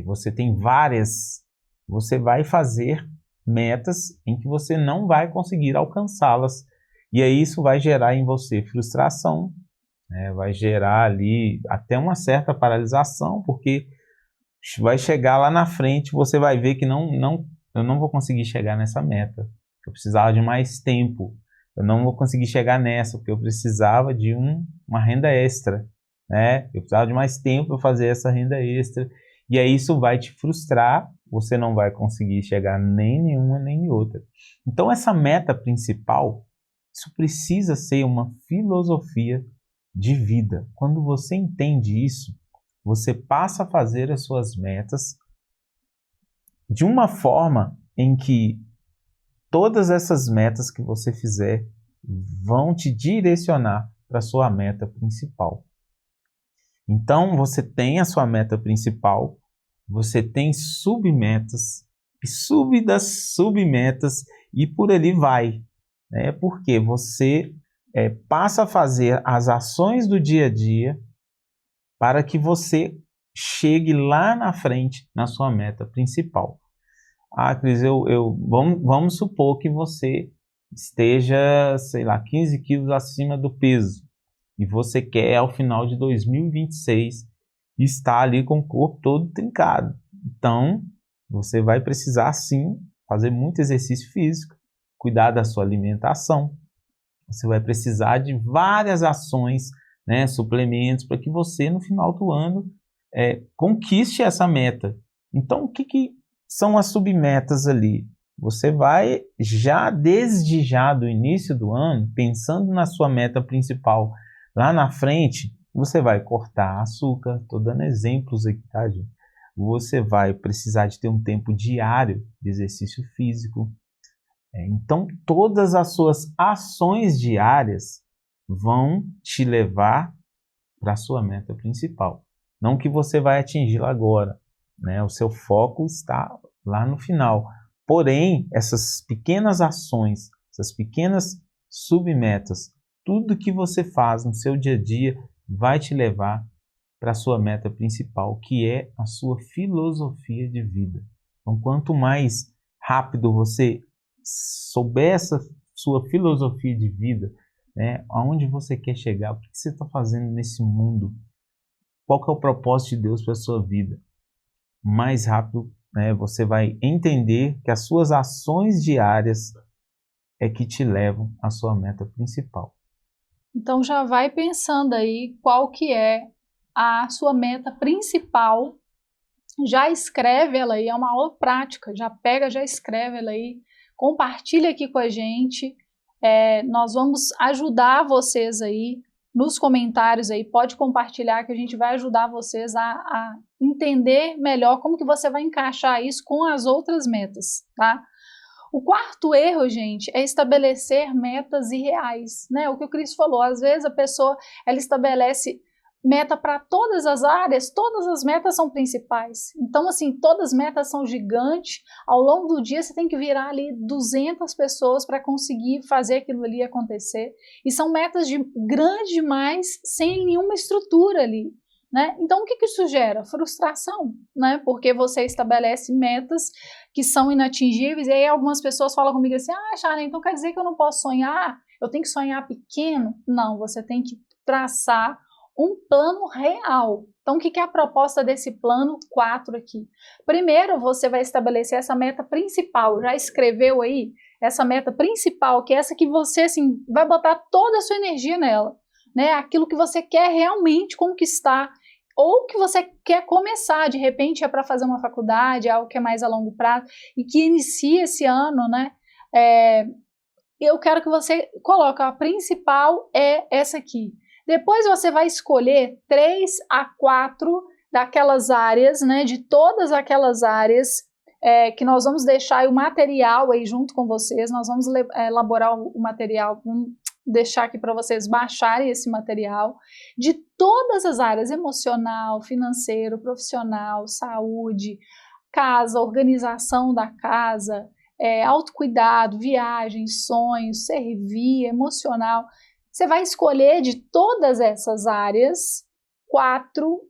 você tem várias, você vai fazer metas em que você não vai conseguir alcançá-las. E aí isso vai gerar em você frustração, vai gerar ali até uma certa paralisação, porque vai chegar lá na frente, você vai ver que eu não vou conseguir chegar nessa meta. Eu precisava de mais tempo. Eu não vou conseguir chegar nessa, porque eu precisava de uma renda extra. Né? Eu precisava de mais tempo para fazer essa renda extra. E aí isso vai te frustrar, você não vai conseguir chegar nem em uma nem em outra. Então essa meta principal, isso precisa ser uma filosofia de vida. Quando você entende isso, você passa a fazer as suas metas de uma forma em que todas essas metas que você fizer vão te direcionar para a sua meta principal. Então, você tem a sua meta principal, você tem submetas, e sub das submetas, e por ali vai. Porque você passa a fazer as ações do dia a dia para que você chegue lá na frente na sua meta principal. Cris, vamos supor que você esteja, 15 quilos acima do peso e você quer, ao final de 2026, estar ali com o corpo todo trincado. Então, você vai precisar, sim, fazer muito exercício físico, cuidar da sua alimentação. Você vai precisar de várias ações, suplementos, para que você, no final do ano, conquiste essa meta. Então, o que são as submetas ali? Você vai, desde do início do ano, pensando na sua meta principal, lá na frente, você vai cortar açúcar. Estou dando exemplos aqui, tá, gente? Você vai precisar de ter um tempo diário de exercício físico. Então, todas as suas ações diárias vão te levar para a sua meta principal. Não que você vai atingi-la agora, O seu foco está lá no final. Porém, essas pequenas ações, essas pequenas submetas, tudo que você faz no seu dia a dia vai te levar para a sua meta principal, que é a sua filosofia de vida. Então, quanto mais rápido você souber essa sua filosofia de vida, aonde você quer chegar, o que você está fazendo nesse mundo, qual que é o propósito de Deus para a sua vida, mais rápido você vai entender que as suas ações diárias é que te levam à sua meta principal. Então já vai pensando aí qual que é a sua meta principal, já escreve ela aí, é uma aula prática, já pega, já escreve ela aí, compartilha aqui com a gente, nós vamos ajudar vocês aí nos comentários aí, pode compartilhar que a gente vai ajudar vocês a entender melhor como que você vai encaixar isso com as outras metas, tá? O quarto erro, gente, é estabelecer metas irreais, O que o Cris falou, às vezes a pessoa, ela estabelece meta para todas as áreas, todas as metas são principais. Então, assim, todas as metas são gigantes, ao longo do dia você tem que virar ali 200 pessoas para conseguir fazer aquilo ali acontecer, e são metas grandes demais, sem nenhuma estrutura ali. Então, o que isso gera? Frustração, porque você estabelece metas que são inatingíveis, e aí algumas pessoas falam comigo assim, Charlene, então quer dizer que eu não posso sonhar? Eu tenho que sonhar pequeno? Não, você tem que traçar um plano real. Então, o que é a proposta desse plano 4 aqui? Primeiro, você vai estabelecer essa meta principal. Já escreveu aí essa meta principal, que é essa que você assim, vai botar toda a sua energia nela, né? Aquilo que você quer realmente conquistar, ou que você quer começar, de repente é para fazer uma faculdade, é algo que é mais a longo prazo, e que inicia esse ano, né? Eu quero que você coloque, a principal é essa aqui. Depois você vai escolher 3 a 4 daquelas áreas, né, de todas aquelas áreas que nós vamos deixar aí o material aí junto com vocês, nós vamos elaborar o material, vamos deixar aqui para vocês baixarem esse material, de todas as áreas, emocional, financeiro, profissional, saúde, casa, organização da casa, autocuidado, viagens, sonhos, servir, emocional. Você vai escolher de todas essas áreas, 4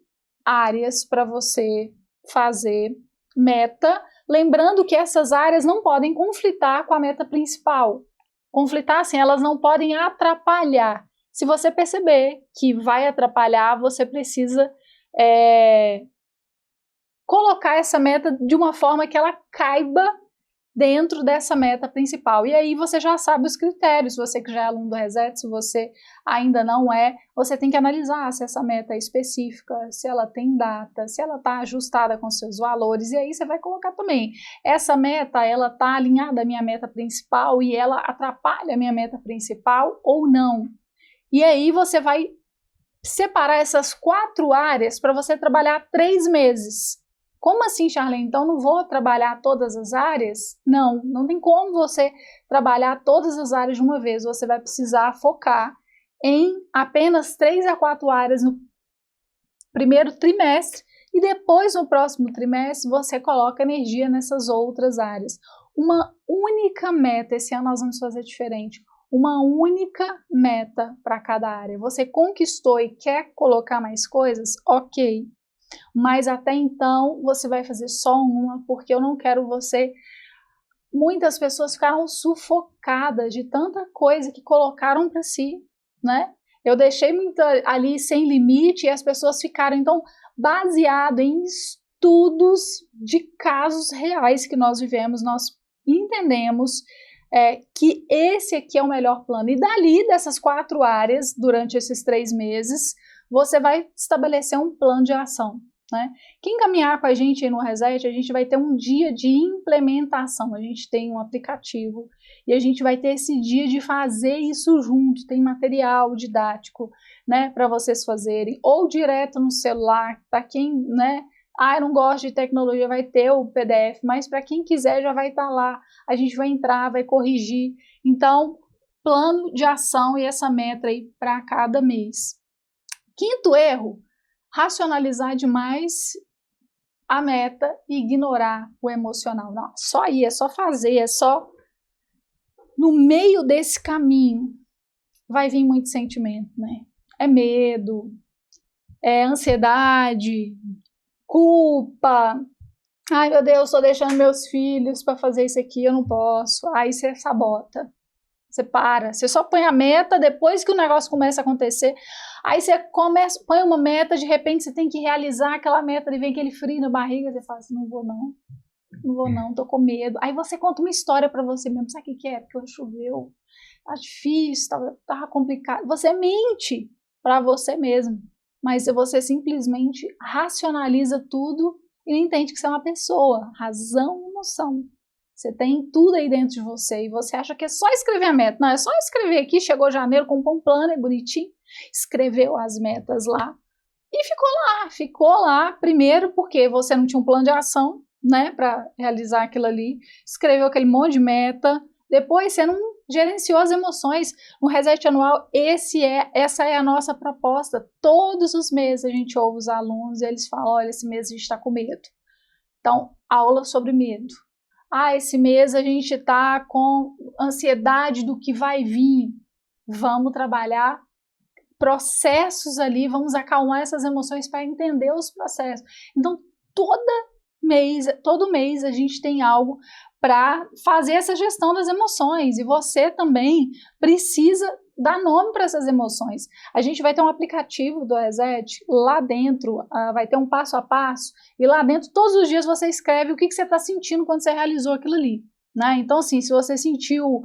áreas para você fazer meta, lembrando que essas áreas não podem conflitar com a meta principal. Conflitar, assim, elas não podem atrapalhar. Se você perceber que vai atrapalhar, você precisa colocar essa meta de uma forma que ela caiba dentro dessa meta principal. E aí você já sabe os critérios, você que já é aluno do Reset, se você ainda não é, você tem que analisar se essa meta é específica, se ela tem data, se ela está ajustada com seus valores, e aí você vai colocar também, essa meta, ela está alinhada à minha meta principal e ela atrapalha a minha meta principal ou não. E aí você vai separar essas 4 áreas para você trabalhar 3 meses. Como assim, Charlene? Então não vou trabalhar todas as áreas? Não, não tem como você trabalhar todas as áreas de uma vez. Você vai precisar focar em apenas 3 a 4 áreas no primeiro trimestre e depois no próximo trimestre você coloca energia nessas outras áreas. Uma única meta, esse ano nós vamos fazer diferente. Uma única meta para cada área. Você conquistou e quer colocar mais coisas? Ok. Mas até então você vai fazer só uma, porque eu não quero você... Muitas pessoas ficaram sufocadas de tanta coisa que colocaram para si, né? Eu deixei muito ali sem limite e as pessoas ficaram, então, baseado em estudos de casos reais que nós vivemos, nós entendemos que esse aqui é o melhor plano. E dali, dessas 4 áreas, durante esses 3 meses, você vai estabelecer um plano de ação, né? Quem caminhar com a gente aí no Reset, a gente vai ter um dia de implementação, a gente tem um aplicativo e a gente vai ter esse dia de fazer isso junto, tem material didático, né, para vocês fazerem, ou direto no celular, para quem, né, eu não gosto de tecnologia, vai ter o PDF, mas para quem quiser já vai estar lá, a gente vai entrar, vai corrigir, então, plano de ação e essa meta aí para cada mês. Quinto erro, racionalizar demais a meta e ignorar o emocional. Não, só ir, é só fazer, é só... No meio desse caminho vai vir muito sentimento, né? É medo, é ansiedade, culpa. Ai, meu Deus, estou deixando meus filhos para fazer isso aqui, eu não posso. Aí você sabota. Você para, você só põe a meta depois que o negócio começa a acontecer. Aí você põe uma meta, de repente você tem que realizar aquela meta e vem aquele frio na barriga, você fala assim, não vou não, tô com medo. Aí você conta uma história pra você mesmo, sabe o que é? Porque choveu, tá difícil, tava complicado. Você mente pra você mesmo, mas você simplesmente racionaliza tudo e não entende que você é uma pessoa, razão e emoção. Você tem tudo aí dentro de você e você acha que é só escrever a meta. Não, é só escrever aqui, chegou janeiro, comprou um plano, é bonitinho, escreveu as metas lá e ficou lá primeiro porque você não tinha um plano de ação, né, para realizar aquilo ali, escreveu aquele monte de meta, depois você não gerenciou as emoções. No Reset Anual, essa é a nossa proposta. Todos os meses a gente ouve os alunos e eles falam, olha, esse mês a gente está com medo. Então, aula sobre medo. Esse mês a gente está com ansiedade do que vai vir. Vamos trabalhar processos ali, vamos acalmar essas emoções para entender os processos. Então, todo mês a gente tem algo para fazer essa gestão das emoções. E você também precisa dar nome para essas emoções. A gente vai ter um aplicativo do Reset, lá dentro vai ter um passo a passo, e lá dentro todos os dias você escreve o que você está sentindo quando você realizou aquilo ali, né? Então assim, se você sentiu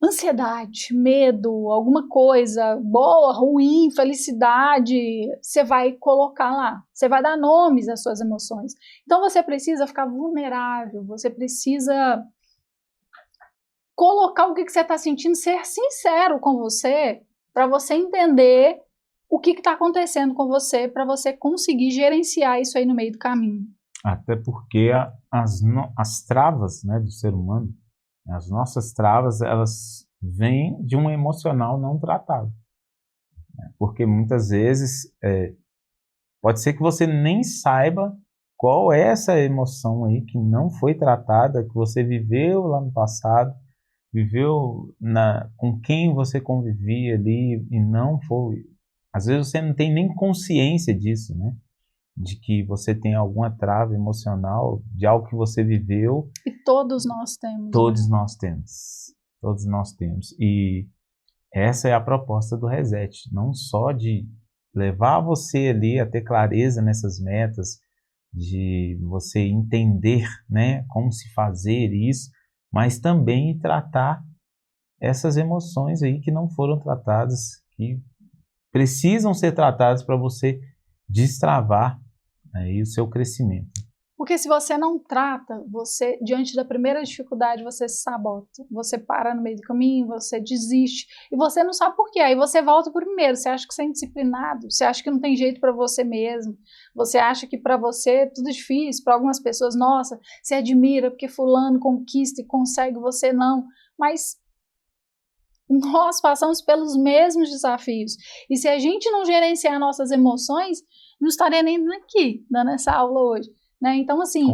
ansiedade, medo, alguma coisa boa, ruim, felicidade, você vai colocar lá, você vai dar nomes às suas emoções. Então você precisa ficar vulnerável, você precisa colocar o que você está sentindo, ser sincero com você, para você entender o que está acontecendo com você, para você conseguir gerenciar isso aí no meio do caminho. Até porque as travas, né, do ser humano, as nossas travas, elas vêm de um emocional não tratado. Porque muitas vezes pode ser que você nem saiba qual é essa emoção aí que não foi tratada, que você viveu lá no passado, viveu com quem você convivia ali e não foi. Às vezes você não tem nem consciência disso, né? De que você tem alguma trava emocional de algo que você viveu. E todos nós temos. Todos nós temos. Todos nós temos. E essa é a proposta do Reset. Não só de levar você ali a ter clareza nessas metas, de você entender, né, como se fazer isso, mas também tratar essas emoções aí que não foram tratadas, que precisam ser tratadas para você destravar aí o seu crescimento. Porque se você não trata, você, diante da primeira dificuldade, você se sabota, você para no meio do caminho, você desiste, e você não sabe por quê, aí você volta pro primeiro, você acha que você é indisciplinado, você acha que não tem jeito para você mesmo, você acha que para você tudo é difícil, para algumas pessoas, nossa, você admira porque fulano conquista e consegue, você não, mas nós passamos pelos mesmos desafios, e se a gente não gerenciar nossas emoções, não estaria nem aqui, dando essa aula hoje, né? Então assim,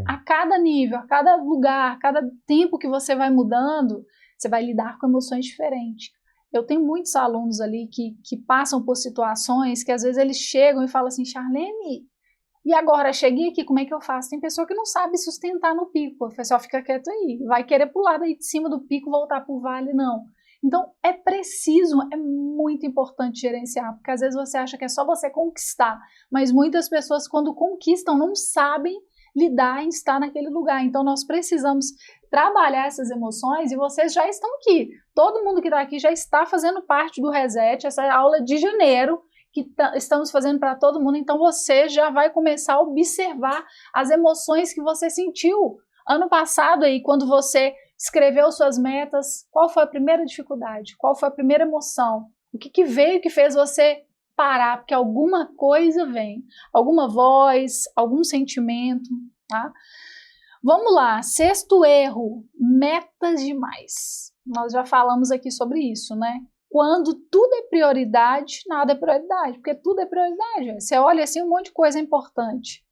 a cada nível, a cada lugar, a cada tempo que você vai mudando, você vai lidar com emoções diferentes. Eu tenho muitos alunos ali que passam por situações que às vezes eles chegam e falam assim, Charlene, e agora, cheguei aqui, como é que eu faço? Tem pessoa que não sabe sustentar no pico, o pessoal fica quieto aí, vai querer pular daí de cima do pico, voltar pro vale, não. Então, é preciso, é muito importante gerenciar, porque às vezes você acha que é só você conquistar, mas muitas pessoas, quando conquistam, não sabem lidar em estar naquele lugar. Então, nós precisamos trabalhar essas emoções e vocês já estão aqui. Todo mundo que está aqui já está fazendo parte do Reset, essa aula de janeiro, que estamos fazendo para todo mundo. Então, você já vai começar a observar as emoções que você sentiu ano passado aí, quando você escreveu suas metas, qual foi a primeira dificuldade, qual foi a primeira emoção, o que veio que fez você parar, porque alguma coisa vem, alguma voz, algum sentimento, tá? Vamos lá, sexto erro, metas demais. Nós já falamos aqui sobre isso, né? Quando tudo é prioridade, nada é prioridade, porque tudo é prioridade. Você olha assim, um monte de coisa é importante,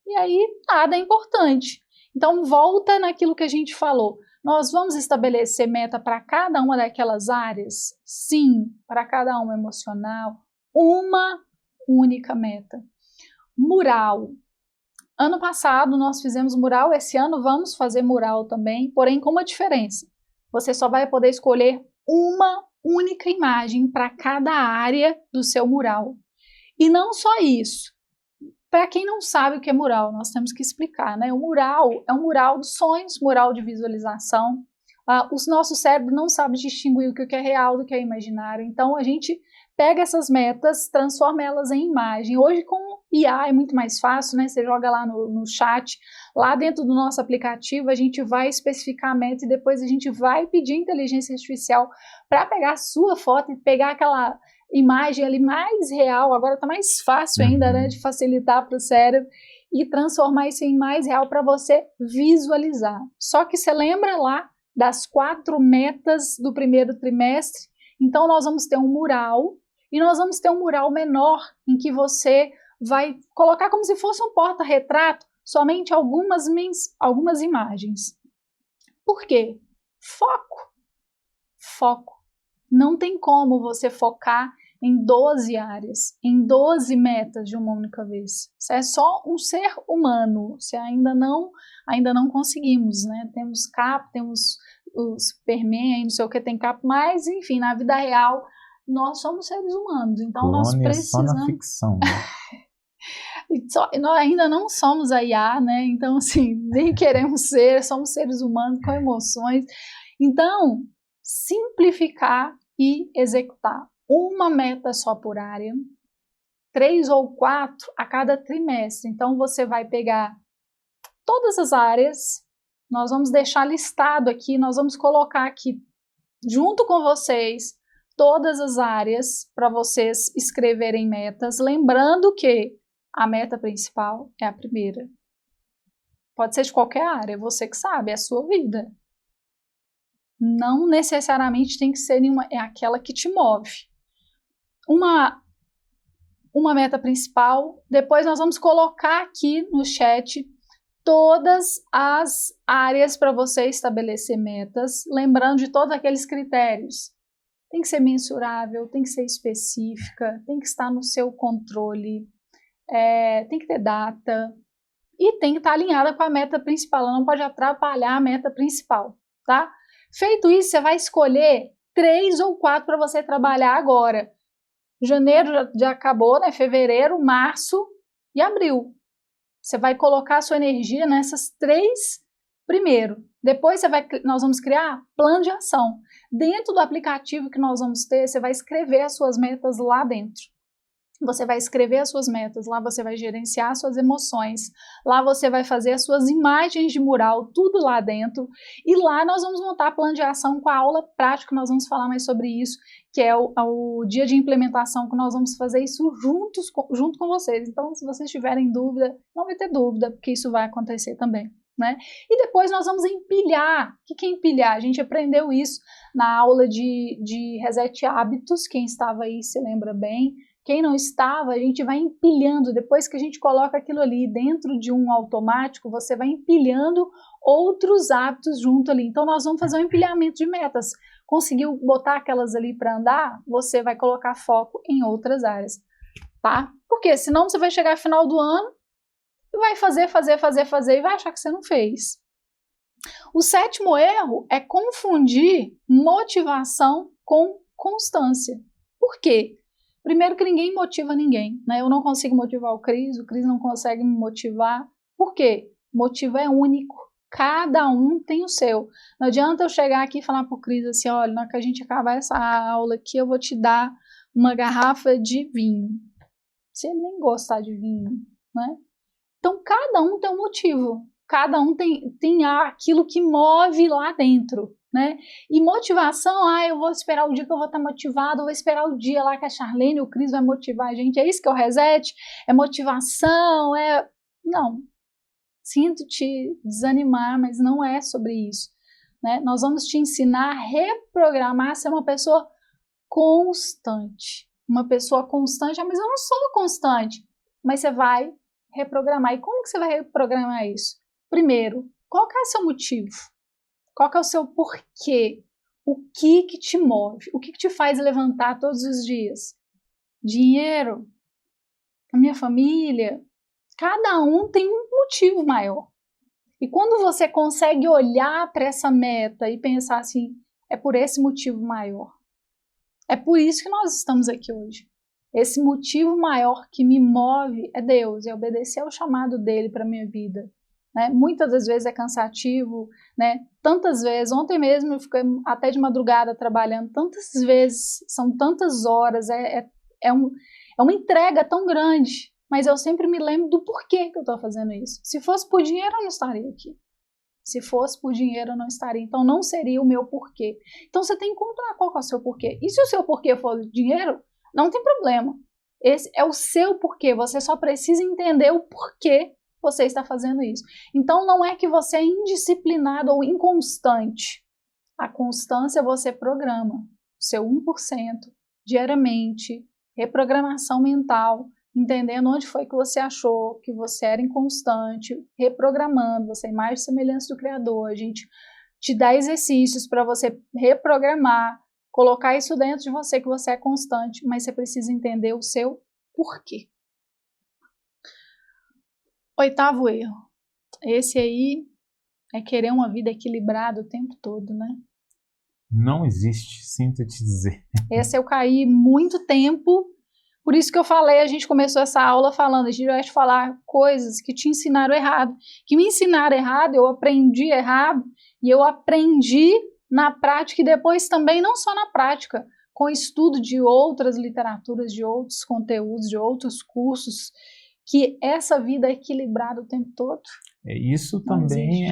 e aí nada é importante. Então volta naquilo que a gente falou. Nós vamos estabelecer meta para cada uma daquelas áreas? Sim, para cada uma emocional, uma única meta. Mural. Ano passado nós fizemos mural, esse ano vamos fazer mural também, porém com uma diferença. Você só vai poder escolher uma única imagem para cada área do seu mural. E não só isso. Para quem não sabe o que é mural, nós temos que explicar, né? O mural é um mural de sonhos, mural de visualização. O nosso cérebro não sabe distinguir o que é real do que é imaginário. Então, a gente pega essas metas, transforma elas em imagem. Hoje, com IA é muito mais fácil, né? Você joga lá no chat, lá dentro do nosso aplicativo, a gente vai especificar a meta e depois a gente vai pedir inteligência artificial para pegar a sua foto e pegar aquela imagem ali mais real, agora está mais fácil ainda, né, de facilitar para o cérebro e transformar isso em mais real para você visualizar. Só que você lembra lá das 4 metas do primeiro trimestre? Então nós vamos ter um mural e nós vamos ter um mural menor em que você vai colocar como se fosse um porta-retrato somente algumas imagens. Por quê? Foco. Foco. Não tem como você focar em 12 áreas, em 12 metas de uma única vez. Você é só um ser humano, você ainda não conseguimos, né? Temos o Superman, não sei o que tem capa, mas enfim, na vida real nós somos seres humanos, então nós precisamos... Só na ficção, né? Nós ainda não somos a IA, né? Então, assim, nem queremos ser, somos seres humanos com emoções. Então, simplificar e executar uma meta só por área, 3 ou 4 a cada trimestre. Então, você vai pegar todas as áreas, nós vamos deixar listado aqui, nós vamos colocar aqui, junto com vocês, todas as áreas para vocês escreverem metas, lembrando que a meta principal é a primeira. Pode ser de qualquer área, você que sabe, é a sua vida. Não necessariamente tem que ser nenhuma, é aquela que te move. Uma meta principal, depois nós vamos colocar aqui no chat todas as áreas para você estabelecer metas, lembrando de todos aqueles critérios. Tem que ser mensurável, tem que ser específica, tem que estar no seu controle, tem que ter data e tem que estar alinhada com a meta principal, ela não pode atrapalhar a meta principal, tá? Feito isso, você vai escolher 3 ou 4 para você trabalhar agora. Janeiro já acabou, né? Fevereiro, março e abril. Você vai colocar a sua energia nessas 3 primeiro. Depois nós vamos criar plano de ação. Dentro do aplicativo que nós vamos ter, você vai escrever as suas metas lá dentro. Você vai escrever as suas metas, lá você vai gerenciar as suas emoções, lá você vai fazer as suas imagens de mural, tudo lá dentro, e lá nós vamos montar plano de ação com a aula prática, nós vamos falar mais sobre isso, que é o dia de implementação, que nós vamos fazer isso junto com vocês. Então, se vocês tiverem dúvida, não vai ter dúvida, porque isso vai acontecer também, né? E depois nós vamos empilhar. O que é empilhar? A gente aprendeu isso na aula de Reset Hábitos, quem estava aí se lembra bem. Quem não estava, a gente vai empilhando. Depois que a gente coloca aquilo ali dentro de um automático, você vai empilhando outros hábitos junto ali. Então, nós vamos fazer um empilhamento de metas. Conseguiu botar aquelas ali para andar, você vai colocar foco em outras áreas, tá? Porque senão você vai chegar no final do ano e vai fazer e vai achar que você não fez. O 7º erro é confundir motivação com constância. Por quê? Primeiro que ninguém motiva ninguém, né? Eu não consigo motivar o Cris não consegue me motivar. Por quê? Motivo é único. Cada um tem o seu. Não adianta eu chegar aqui e falar pro Cris assim, olha, na hora que a gente acabar essa aula aqui, eu vou te dar uma garrafa de vinho. Se ele nem gostar de vinho, né? Então, cada um tem um motivo. Cada um tem aquilo que move lá dentro, né? E motivação, eu vou esperar o dia que eu vou estar motivado, eu vou esperar o dia lá que a Charlene e o Cris vai motivar a gente. É isso que é o Reset? É motivação? Não. Sinto te desanimar, mas não é sobre isso, né? Nós vamos te ensinar a reprogramar, a ser uma pessoa constante. Uma pessoa constante, mas eu não sou constante. Mas você vai reprogramar. E como que você vai reprogramar isso? Primeiro, qual que é o seu motivo? Qual que é o seu porquê? O que te move? O que te faz levantar todos os dias? Dinheiro? A minha família? Cada um tem um motivo maior. E quando você consegue olhar para essa meta e pensar assim, é por esse motivo maior. É por isso que nós estamos aqui hoje. Esse motivo maior que me move é Deus, é obedecer ao chamado dele para a minha vida. Né? Muitas das vezes é cansativo, né? Tantas vezes, ontem mesmo eu fiquei até de madrugada trabalhando, tantas vezes, são tantas horas, é uma entrega tão grande, mas eu sempre me lembro do porquê que eu estou fazendo isso. Se fosse por dinheiro, eu não estaria aqui. Se fosse por dinheiro, eu não estaria. Então, não seria o meu porquê. Então, você tem que encontrar qual é o seu porquê. E se o seu porquê for dinheiro, não tem problema. Esse é o seu porquê. Você só precisa entender o porquê você está fazendo isso. Então, não é que você é indisciplinado ou inconstante. A constância você programa. O seu 1% diariamente, reprogramação mental, entendendo onde foi que você achou que você era inconstante, reprogramando, você é imagem e semelhança do Criador. A gente te dá exercícios para você reprogramar, colocar isso dentro de você, que você é constante, mas você precisa entender o seu porquê. 8º erro. Esse aí é querer uma vida equilibrada o tempo todo, né? Não existe, sinto te dizer. Esse eu caí muito tempo, por isso que eu falei, a gente começou essa aula falando, a gente vai te falar coisas que te ensinaram errado, que me ensinaram errado, eu aprendi errado, e eu aprendi na prática e depois também, não só na prática, com estudo de outras literaturas, de outros conteúdos, de outros cursos, que essa vida é equilibrada o tempo todo. Isso também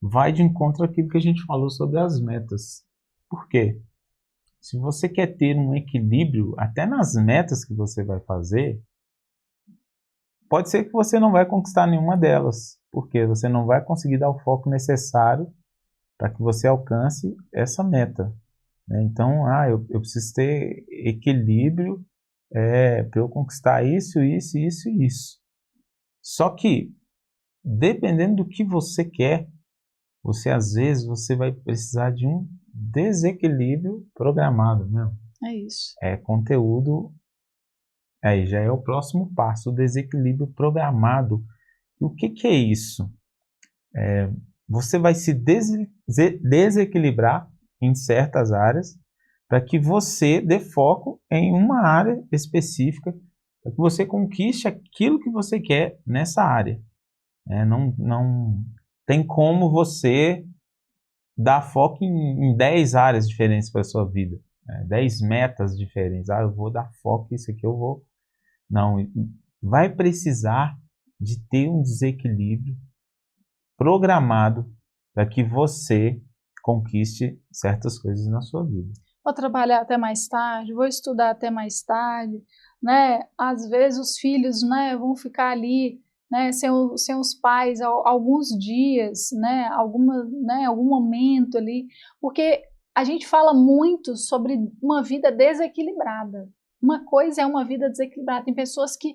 vai de encontro àquilo que a gente falou sobre as metas. Por quê? Se você quer ter um equilíbrio, até nas metas que você vai fazer, pode ser que você não vai conquistar nenhuma delas, porque você não vai conseguir dar o foco necessário para que você alcance essa meta. Então, eu preciso ter equilíbrio para eu conquistar isso. Só que, dependendo do que você quer, às vezes você vai precisar de um desequilíbrio programado, né? É isso. Conteúdo, aí já é o próximo passo, o desequilíbrio programado. E o que é isso? Você vai se desequilibrar em certas áreas para que você dê foco em uma área específica, para que você conquiste aquilo que você quer nessa área. Não tem como você dar foco em 10 áreas diferentes para a sua vida, 10 metas diferentes. Eu vou dar foco nisso aqui, eu vou... Não, vai precisar de ter um desequilíbrio programado para que você conquiste certas coisas na sua vida. Vou trabalhar até mais tarde, vou estudar até mais tarde, né? Às vezes os filhos, né, vão ficar ali, né, sem os pais alguns dias, né, algum momento ali, porque a gente fala muito sobre uma vida desequilibrada. Uma coisa é uma vida desequilibrada. Tem pessoas que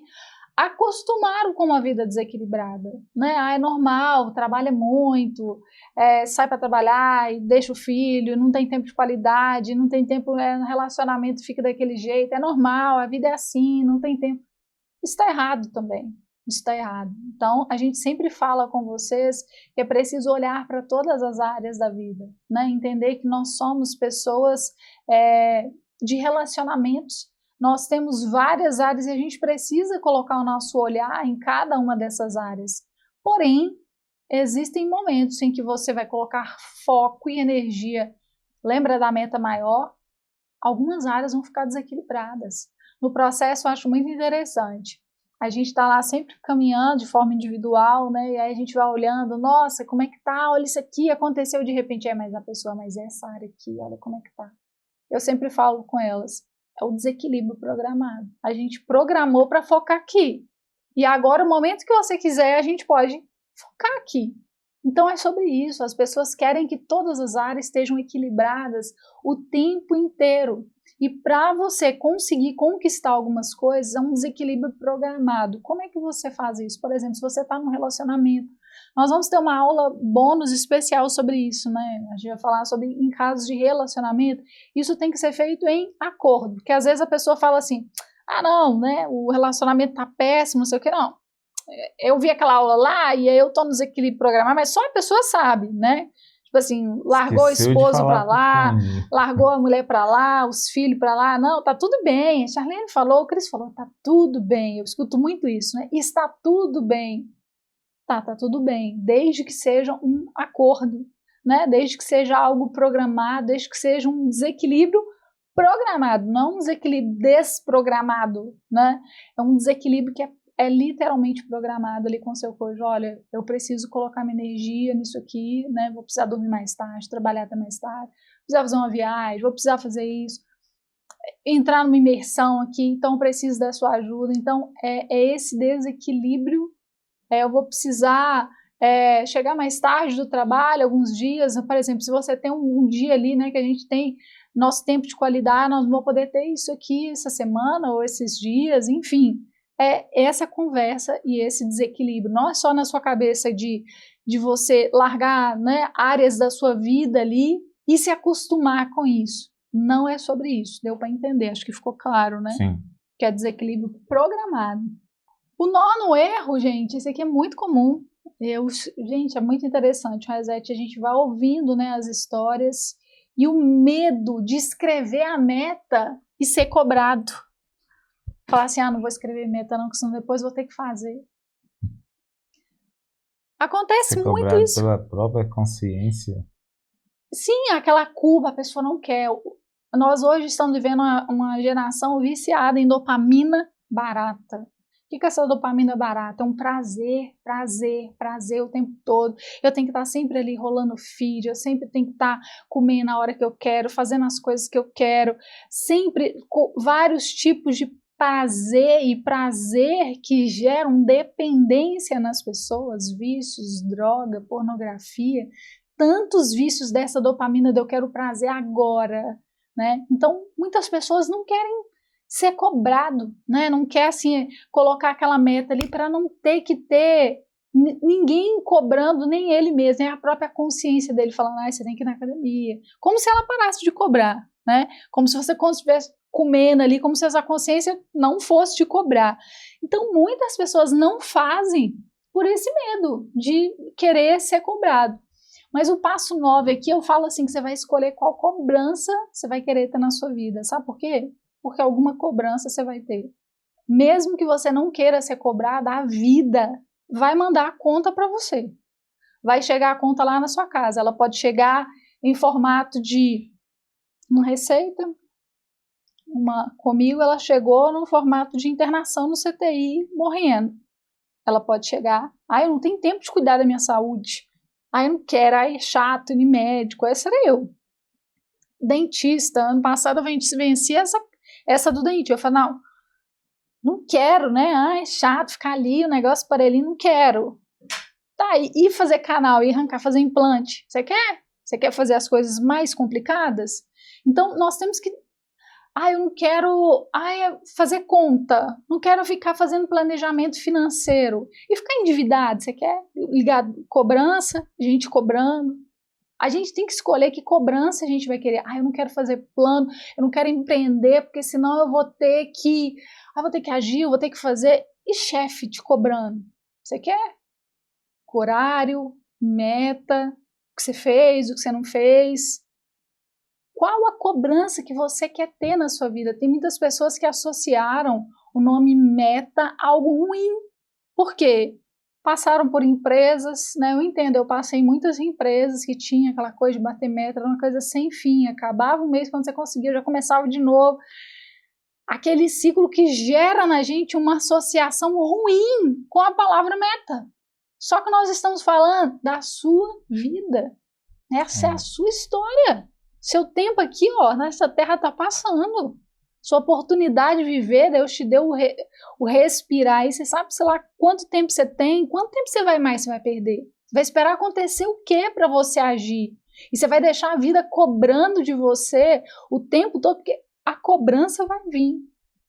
acostumaram com uma vida desequilibrada, né? É normal, trabalha muito, sai para trabalhar e deixa o filho, não tem tempo de qualidade, não tem tempo, no relacionamento fica daquele jeito, é normal, a vida é assim, não tem tempo. Isso está errado também, isso está errado. Então, a gente sempre fala com vocês que é preciso olhar para todas as áreas da vida, né? Entender que nós somos pessoas de relacionamentos. Nós temos várias áreas e a gente precisa colocar o nosso olhar em cada uma dessas áreas. Porém, existem momentos em que você vai colocar foco e energia. Lembra da meta maior? Algumas áreas vão ficar desequilibradas. No processo, eu acho muito interessante. A gente está lá sempre caminhando de forma individual, né? E aí a gente vai olhando, nossa, como é que tá? Olha, isso aqui aconteceu de repente. Mas a pessoa, mas essa área aqui, olha como é que tá. Eu sempre falo com elas. É o desequilíbrio programado. A gente programou para focar aqui. E agora, o momento que você quiser, a gente pode focar aqui. Então, é sobre isso. As pessoas querem que todas as áreas estejam equilibradas o tempo inteiro. E para você conseguir conquistar algumas coisas, é um desequilíbrio programado. Como é que você faz isso? Por exemplo, se você está num relacionamento, nós vamos ter uma aula bônus especial sobre isso, né? A gente vai falar sobre em casos de relacionamento. Isso tem que ser feito em acordo, porque às vezes a pessoa fala assim, não, né? O relacionamento tá péssimo, não sei o que, não. Eu vi aquela aula lá e aí eu tô no desequilíbrio programado, mas só a pessoa sabe, né? Tipo assim, largou Esqueceu o esposo para lá, largou a mulher para lá, os filhos para lá. Não, tá tudo bem. A Charlene falou, o Cris falou, tá tudo bem. Eu escuto muito isso, né? Está tudo bem. Tá tudo bem, desde que seja um acordo, né? Desde que seja algo programado, desde que seja um desequilíbrio programado, não um desequilíbrio desprogramado, né? É um desequilíbrio que é literalmente programado ali com o seu cônjuge. Olha, eu preciso colocar minha energia nisso aqui, né? Vou precisar dormir mais tarde, trabalhar até mais tarde, vou precisar fazer uma viagem, vou precisar fazer isso, entrar numa imersão aqui, então preciso da sua ajuda. Então, é esse desequilíbrio. Eu vou precisar chegar mais tarde do trabalho, alguns dias, por exemplo, se você tem um dia ali, né, que a gente tem nosso tempo de qualidade, nós vamos poder ter isso aqui essa semana ou esses dias, enfim, essa conversa e esse desequilíbrio, não é só na sua cabeça de você largar, né, áreas da sua vida ali e se acostumar com isso, não é sobre isso, deu para entender, acho que ficou claro, né? Sim. Que é desequilíbrio programado. O nó no erro, gente, esse aqui é muito comum. Gente, é muito interessante, Reset, a gente vai ouvindo, né, as histórias e o medo de escrever a meta e ser cobrado. Falar assim, não vou escrever meta não, porque senão depois vou ter que fazer. Acontece Ser muito cobrado isso. pela própria consciência. Sim, aquela curva, a pessoa não quer. Nós hoje estamos vivendo uma geração viciada em dopamina barata. O que é essa dopamina barata? É um prazer o tempo todo. Eu tenho que estar sempre ali rolando feed, eu sempre tenho que estar comendo na hora que eu quero, fazendo as coisas que eu quero, sempre com vários tipos de prazer que geram dependência nas pessoas, vícios, droga, pornografia, tantos vícios dessa dopamina de eu quero prazer agora, né? Então, muitas pessoas não querem ser cobrado, né? Não quer assim colocar aquela meta ali para não ter que ter ninguém cobrando, nem ele mesmo, nem a própria consciência dele falando, você tem que ir na academia, como se ela parasse de cobrar, né? Como se você estivesse comendo ali, como se essa consciência não fosse te cobrar. Então, muitas pessoas não fazem por esse medo de querer ser cobrado. Mas o passo 9 aqui, eu falo assim, que você vai escolher qual cobrança você vai querer ter na sua vida. Sabe por quê? Porque alguma cobrança você vai ter. Mesmo que você não queira ser cobrada, a vida vai mandar a conta para você. Vai chegar a conta lá na sua casa. Ela pode chegar em formato de uma receita. Comigo ela chegou no formato de internação no CTI, morrendo. Ela pode chegar, eu não tenho tempo de cuidar da minha saúde. Eu não quero, é chato, ir médico. Essa era eu. Dentista, ano passado eu venci essa do dente. Eu falei, não quero, né? É chato ficar ali, o negócio aparelhinho, não quero. Tá, e fazer canal, e arrancar, fazer implante. Você quer? Você quer fazer as coisas mais complicadas? Então, nós temos que... eu não quero fazer conta, não quero ficar fazendo planejamento financeiro e ficar endividado. Você quer ligar cobrança, gente cobrando? A gente tem que escolher que cobrança a gente vai querer. Eu não quero fazer plano, eu não quero empreender, porque senão eu vou ter que agir, eu vou ter que fazer. E chefe te cobrando? Você quer? Horário, meta, o que você fez, o que você não fez. Qual a cobrança que você quer ter na sua vida? Tem muitas pessoas que associaram o nome meta a algo ruim. Por quê? Passaram por empresas, né? Eu entendo, eu passei em muitas empresas que tinha aquela coisa de bater meta, era uma coisa sem fim. Acabava o mês, quando você conseguia, já começava de novo. Aquele ciclo que gera na gente uma associação ruim com a palavra meta. Só que nós estamos falando da sua vida. Essa é a sua história. Seu tempo aqui, nessa terra está passando. Sua oportunidade de viver, Deus te deu o respirar. E você sabe, sei lá, quanto tempo você tem, quanto tempo você vai perder. Você vai esperar acontecer o quê para você agir? E você vai deixar a vida cobrando de você o tempo todo, porque a cobrança vai vir,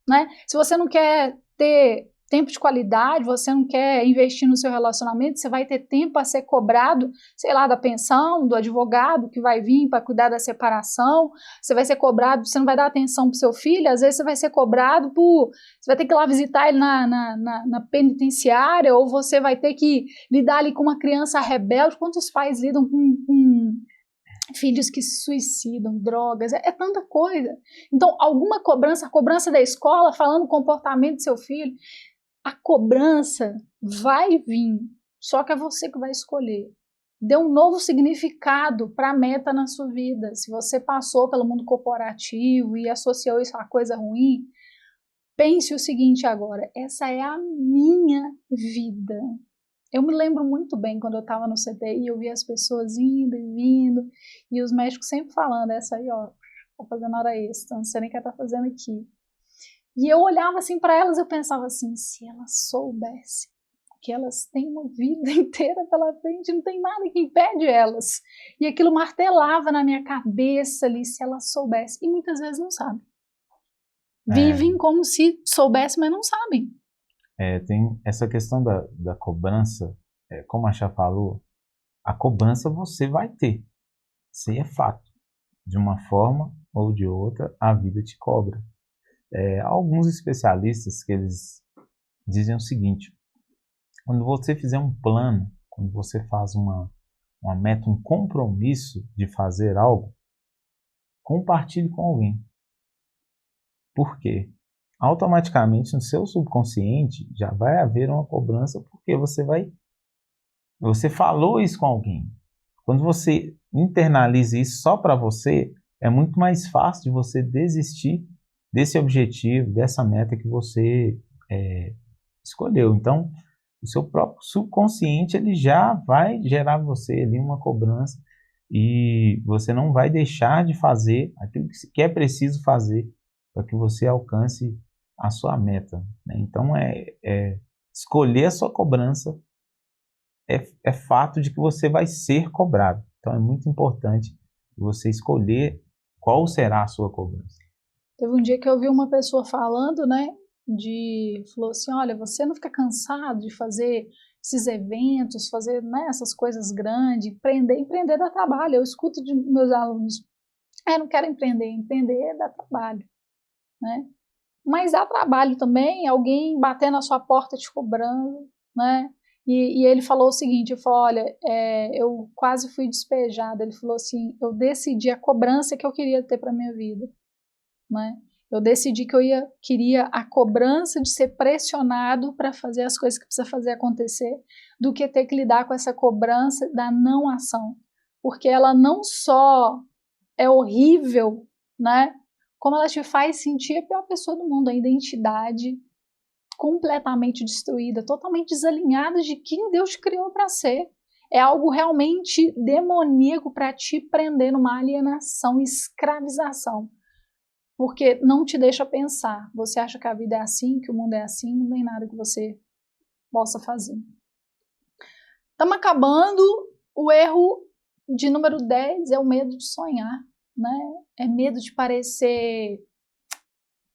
né? Se você não quer ter tempo de qualidade, você não quer investir no seu relacionamento, você vai ter tempo a ser cobrado, sei lá, da pensão, do advogado que vai vir para cuidar da separação, você vai ser cobrado, você não vai dar atenção para o seu filho, às vezes você vai ser cobrado você vai ter que ir lá visitar ele na penitenciária, ou você vai ter que lidar ali com uma criança rebelde. Quantos pais lidam com filhos que se suicidam, drogas, é tanta coisa. Então, alguma cobrança, a cobrança da escola, falando o comportamento do seu filho, a cobrança vai vir, só que é você que vai escolher. Dê um novo significado para a meta na sua vida. Se você passou pelo mundo corporativo e associou isso a coisa ruim, pense o seguinte agora, essa é a minha vida. Eu me lembro muito bem quando eu estava no CTI, eu via as pessoas indo e vindo, e os médicos sempre falando, essa aí, tá fazendo hora extra, não sei nem o que ela tá fazendo aqui. E eu olhava assim para elas, eu pensava assim, se elas soubessem que elas têm uma vida inteira pela frente, não tem nada que impede elas. E aquilo martelava na minha cabeça ali, se elas soubessem. E muitas vezes não sabem. Vivem como se soubessem, mas não sabem. Tem essa questão da cobrança, como a Chá falou, a cobrança você vai ter. Isso aí é fato. De uma forma ou de outra, a vida te cobra. Alguns especialistas que eles dizem o seguinte: quando você fizer um plano quando você faz uma meta, um compromisso de fazer algo, compartilhe com alguém. Por quê? Automaticamente no seu subconsciente já vai haver uma cobrança, porque você falou isso com alguém. Quando você internaliza isso só para você, é muito mais fácil de você desistir desse objetivo, dessa meta que você escolheu. Então, o seu próprio subconsciente ele já vai gerar você ali uma cobrança e você não vai deixar de fazer aquilo que é preciso fazer para que você alcance a sua meta, né? Então, escolher a sua cobrança é fato de que você vai ser cobrado. Então, é muito importante você escolher qual será a sua cobrança. Teve um dia que eu vi uma pessoa falando, né, falou assim, olha, você não fica cansado de fazer esses eventos, fazer, né, essas coisas grandes, empreender dá trabalho. Eu escuto de meus alunos, não quero empreender dá trabalho, né? Mas dá trabalho também alguém bater na sua porta te cobrando, né? E ele falou o seguinte, ele falou, olha, eu quase fui despejada. Ele falou assim, eu decidi a cobrança que eu queria ter para minha vida, né? Eu decidi que queria a cobrança de ser pressionado para fazer as coisas que precisa fazer acontecer, do que ter que lidar com essa cobrança da não ação. Porque ela não só é horrível, né? Como ela te faz sentir a pior pessoa do mundo, a identidade completamente destruída, totalmente desalinhada de quem Deus te criou para ser. É algo realmente demoníaco para te prender numa alienação, escravização. Porque não te deixa pensar. Você acha que a vida é assim, que o mundo é assim, não tem nada que você possa fazer. Estamos acabando. O erro de número 10 é o medo de sonhar, né? É medo de parecer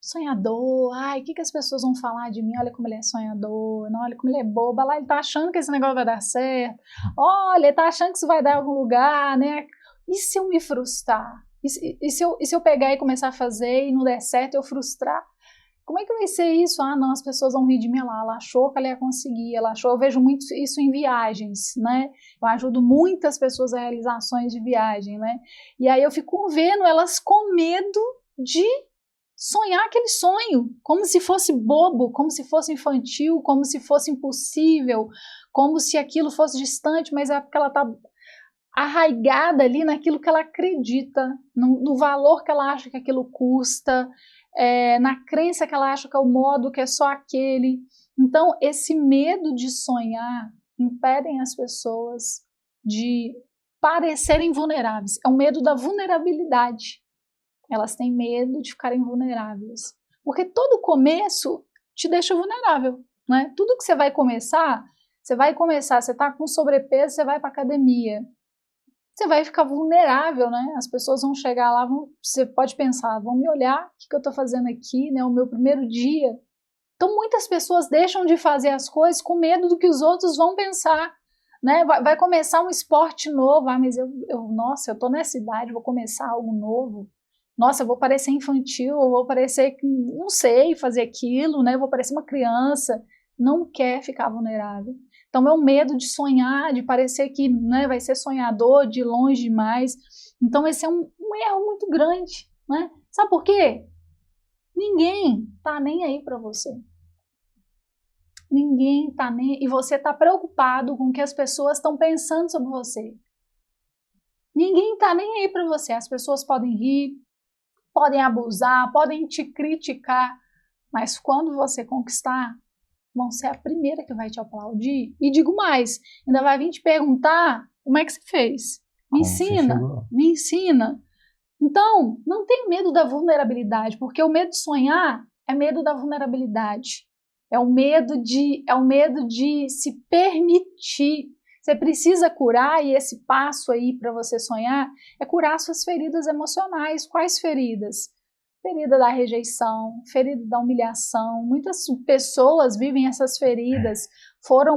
sonhador. Ai, o que as pessoas vão falar de mim? Olha como ele é sonhador, não, olha como ele é bobo. Lá ele tá achando que esse negócio vai dar certo. Olha, ele tá achando que isso vai dar em algum lugar, né? E se eu me frustrar? E se eu pegar e começar a fazer e não der certo, eu frustrar? Como é que vai ser isso? Ah, não, as pessoas vão rir de mim lá. Ela achou que ela ia conseguir, eu vejo muito isso em viagens, né? Eu ajudo muitas pessoas a realizações de viagem, né? E aí eu fico vendo elas com medo de sonhar aquele sonho, como se fosse bobo, como se fosse infantil, como se fosse impossível, como se aquilo fosse distante, mas é porque ela está arraigada ali naquilo que ela acredita, no valor que ela acha que aquilo custa, na crença que ela acha que é o modo que é só aquele. Então, esse medo de sonhar impedem as pessoas de parecerem vulneráveis. É o medo da vulnerabilidade. Elas têm medo de ficarem vulneráveis. Porque todo começo te deixa vulnerável, né? Tudo que você vai começar, você está com sobrepeso, você vai para academia. Você vai ficar vulnerável, né? As pessoas vão chegar lá, você pode pensar, vão me olhar, o que eu estou fazendo aqui, né? O meu primeiro dia. Então, muitas pessoas deixam de fazer as coisas com medo do que os outros vão pensar, né? Vai começar um esporte novo, mas nossa, eu estou nessa idade, vou começar algo novo. Nossa, eu vou parecer infantil, eu vou parecer que não sei fazer aquilo, né? Eu vou parecer uma criança. Não quer ficar vulnerável. Então, é o medo de sonhar, de parecer que, né, vai ser sonhador, de longe demais. Então, esse é um erro muito grande, né? Sabe por quê? Ninguém tá nem aí para você. Ninguém tá nem... E você tá preocupado com o que as pessoas estão pensando sobre você. Ninguém tá nem aí para você. As pessoas podem rir, podem abusar, podem te criticar, mas quando você conquistar, vão ser a primeira que vai te aplaudir. E digo mais, ainda vai vir te perguntar como é que você fez. Me ensina. Então, não tem medo da vulnerabilidade, porque o medo de sonhar é medo da vulnerabilidade. É o medo de se permitir. Você precisa curar, e esse passo aí para você sonhar é curar suas feridas emocionais. Quais feridas? Ferida da rejeição, ferida da humilhação. Muitas pessoas vivem essas feridas,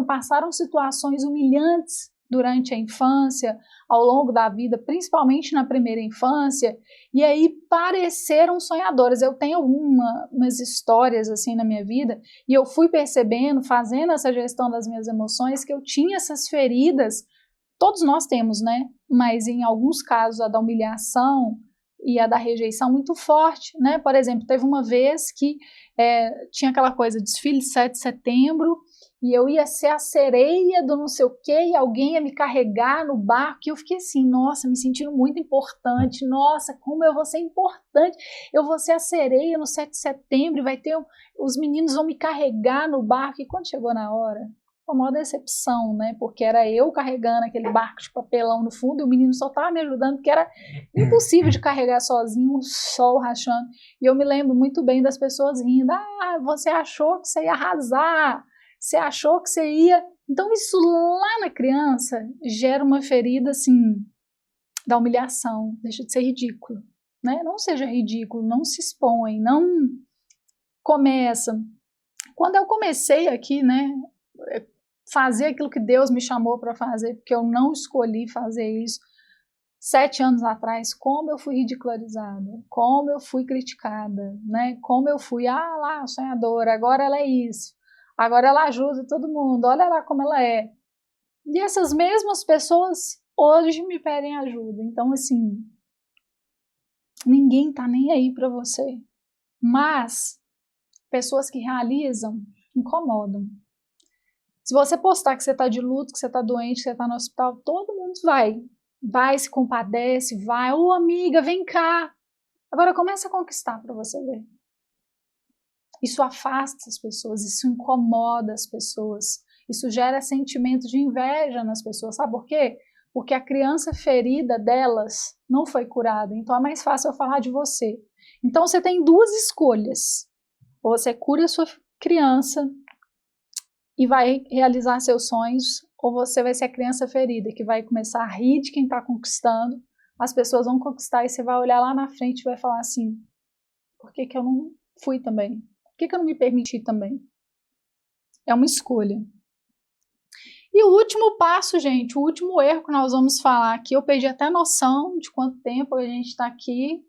passaram situações humilhantes durante a infância, ao longo da vida, principalmente na primeira infância, e aí pareceram sonhadoras. Eu tenho umas histórias assim na minha vida, e eu fui percebendo, fazendo essa gestão das minhas emoções, que eu tinha essas feridas, todos nós temos, né? Mas em alguns casos a da humilhação e a da rejeição muito forte, né? Por exemplo, teve uma vez que tinha aquela coisa, desfile 7 de setembro, e eu ia ser a sereia do não sei o quê, e alguém ia me carregar no barco, e eu fiquei assim, nossa, me sentindo muito importante, nossa, como eu vou ser importante, eu vou ser a sereia no 7 de setembro, e vai ter, os meninos vão me carregar no barco, e quando chegou na hora, foi uma decepção, né, porque era eu carregando aquele barco de papelão no fundo, e o menino só estava me ajudando, porque era impossível de carregar sozinho, um sol rachando, e eu me lembro muito bem das pessoas rindo, você achou que você ia arrasar, você achou que você ia... Então isso lá na criança gera uma ferida assim, da humilhação, deixa de ser ridículo, né? Não seja ridículo, não se expõe, não começa. Quando eu comecei aqui, né, fazer aquilo que Deus me chamou para fazer, porque eu não escolhi fazer isso, 7 anos atrás, como eu fui ridicularizada, como eu fui criticada, né? Como eu fui, lá, sonhadora, agora ela é isso. Agora ela ajuda todo mundo, olha lá como ela é. E essas mesmas pessoas hoje me pedem ajuda. Então, assim, ninguém tá nem aí para você. Mas pessoas que realizam incomodam. Se você postar que você tá de luto, que você tá doente, que você tá no hospital, todo mundo vai, se compadece, vai, amiga, vem cá. Agora começa a conquistar para você ver. Isso afasta as pessoas, isso incomoda as pessoas, isso gera sentimento de inveja nas pessoas. Sabe por quê? Porque a criança ferida delas não foi curada, então é mais fácil eu falar de você. Então você tem 2 escolhas. Ou você cura a sua criança e vai realizar seus sonhos, ou você vai ser a criança ferida, que vai começar a rir de quem está conquistando, as pessoas vão conquistar e você vai olhar lá na frente e vai falar assim, por que eu não fui também? Por que eu não me permiti também? É uma escolha. E o último passo, gente, o último erro que nós vamos falar aqui, eu perdi até a noção de quanto tempo a gente está aqui.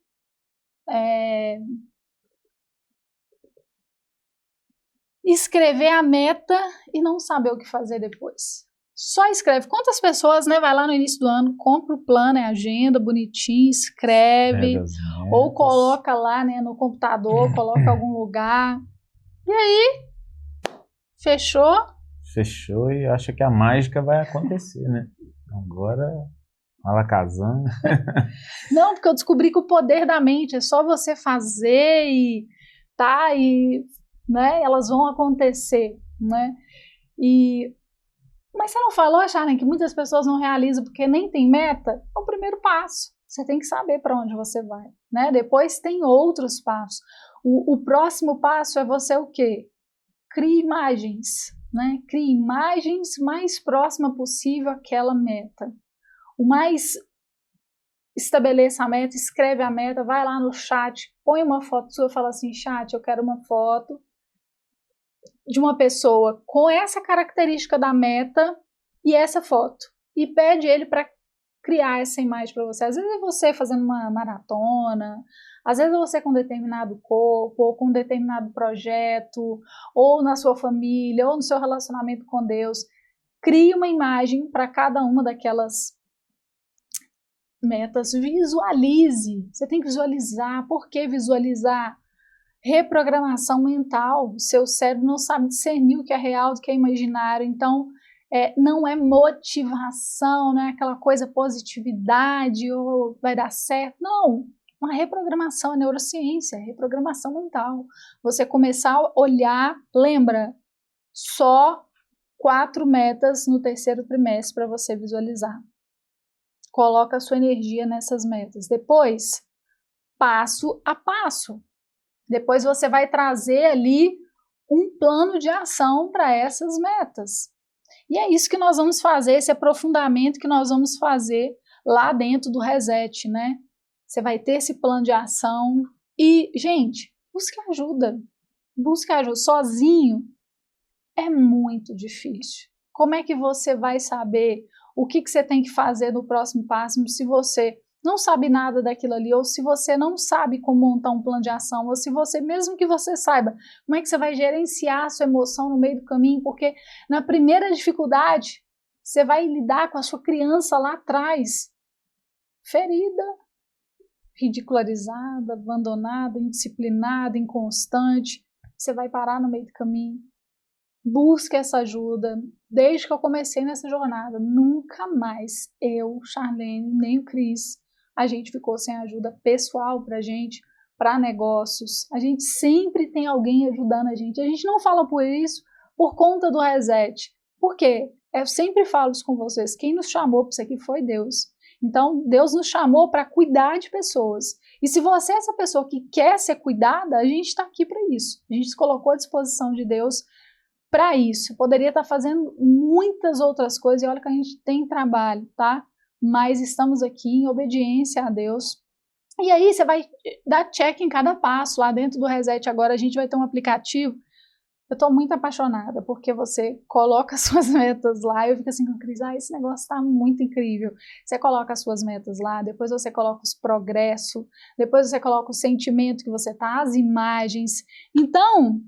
Escrever a meta e não saber o que fazer depois. Só escreve. Quantas pessoas, né, vai lá no início do ano, compra o plano, a agenda, bonitinho, escreve, ou coloca lá, né, no computador, coloca em algum lugar. E aí, fechou? Fechou e acha que a mágica vai acontecer, né? Agora, Alakazam. Não, porque eu descobri que o poder da mente é só você fazer e né, elas vão acontecer, né? Mas você não falou, Sharon, que muitas pessoas não realizam porque nem tem meta? É o primeiro passo. Você tem que saber para onde você vai, né? Depois tem outros passos. O próximo passo é você o quê? Crie imagens, né? Crie imagens mais próxima possível àquela meta. Estabeleça a meta, escreve a meta, vai lá no chat, põe uma foto sua, fala assim, chat, eu quero uma foto de uma pessoa com essa característica da meta e essa foto. E pede ele para criar essa imagem para você. Às vezes é você fazendo uma maratona, às vezes é você com um determinado corpo, ou com um determinado projeto, ou na sua família, ou no seu relacionamento com Deus. Crie uma imagem para cada uma daquelas metas. Visualize. Você tem que visualizar. Por que visualizar? Reprogramação mental, seu cérebro não sabe discernir o que é real do que é imaginário, então não é motivação, não é aquela coisa positividade ou vai dar certo, não, uma reprogramação, é neurociência, reprogramação mental, você começar a olhar, lembra, só 4 metas no 3º trimestre para você visualizar, coloca a sua energia nessas metas, depois, passo a passo, depois você vai trazer ali um plano de ação para essas metas. E é isso que nós vamos fazer, esse aprofundamento que nós vamos fazer lá dentro do Reset, né? Você vai ter esse plano de ação e, gente, busque ajuda. Busque ajuda. Sozinho é muito difícil. Como é que você vai saber o que você tem que fazer no próximo passo, se você não sabe nada daquilo ali, ou se você não sabe como montar um plano de ação, ou se você, mesmo que você saiba, como é que você vai gerenciar a sua emoção no meio do caminho, porque na primeira dificuldade, você vai lidar com a sua criança lá atrás, ferida, ridicularizada, abandonada, indisciplinada, inconstante, você vai parar no meio do caminho. Busque essa ajuda. Desde que eu comecei nessa jornada, nunca mais eu, Charlene, nem o Cris, a gente ficou sem ajuda pessoal pra gente, para negócios. A gente sempre tem alguém ajudando a gente. A gente não fala por isso por conta do reset. Por quê? Eu sempre falo isso com vocês. Quem nos chamou para isso aqui foi Deus. Então, Deus nos chamou para cuidar de pessoas. E se você é essa pessoa que quer ser cuidada, a gente está aqui para isso. A gente se colocou à disposição de Deus para isso. Poderia estar fazendo muitas outras coisas, e olha que a gente tem trabalho, tá? Mas estamos aqui em obediência a Deus. E aí você vai dar check em cada passo. Lá dentro do Reset agora a gente vai ter um aplicativo. Eu estou muito apaixonada, porque você coloca as suas metas lá, eu fico assim com a Cris, esse negócio está muito incrível. Você coloca as suas metas lá, depois você coloca os progressos, depois você coloca o sentimento que você está, as imagens. Então,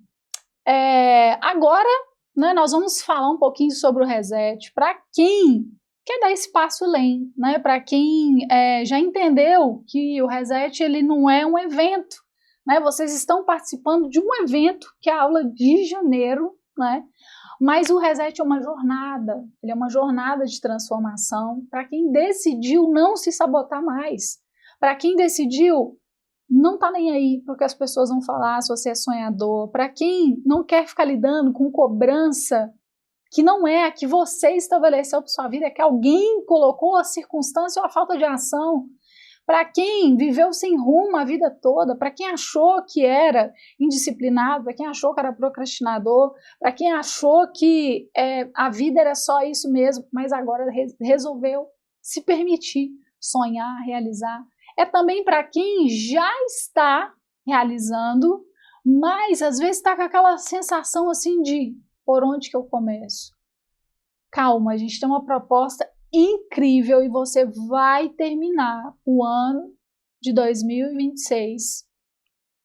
agora, né, nós vamos falar um pouquinho sobre o Reset, para quem quer dar esse passo além, né, para quem já entendeu que o Reset ele não é um evento, né, vocês estão participando de um evento, que é a aula de janeiro, né, mas o Reset é uma jornada, ele é uma jornada de transformação para quem decidiu não se sabotar mais, para quem decidiu não tá nem aí porque as pessoas vão falar se você é sonhador, para quem não quer ficar lidando com cobrança que não é a que você estabeleceu para sua vida, é que alguém colocou a circunstância ou a falta de ação, para quem viveu sem rumo a vida toda, para quem achou que era indisciplinado, para quem achou que era procrastinador, para quem achou que a vida era só isso mesmo, mas agora resolveu se permitir sonhar, realizar. É também para quem já está realizando, mas às vezes está com aquela sensação assim de por onde que eu começo? Calma, a gente tem uma proposta incrível e você vai terminar o ano de 2026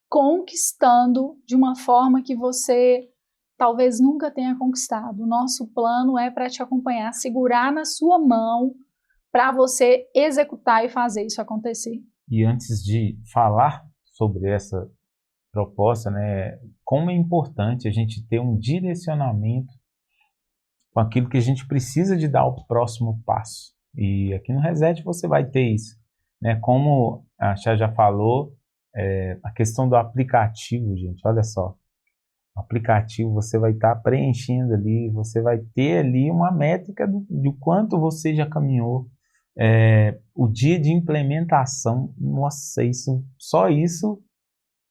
conquistando de uma forma que você talvez nunca tenha conquistado. O nosso plano é para te acompanhar, segurar na sua mão para você executar e fazer isso acontecer. E antes de falar sobre essa proposta, né, como é importante a gente ter um direcionamento com aquilo que a gente precisa de dar o próximo passo. E aqui no Reset você vai ter isso, né? Como a Chá já falou, a questão do aplicativo, gente, olha só. O aplicativo você vai estar preenchendo ali, você vai ter ali uma métrica do quanto você já caminhou. O dia de implementação, nossa, só isso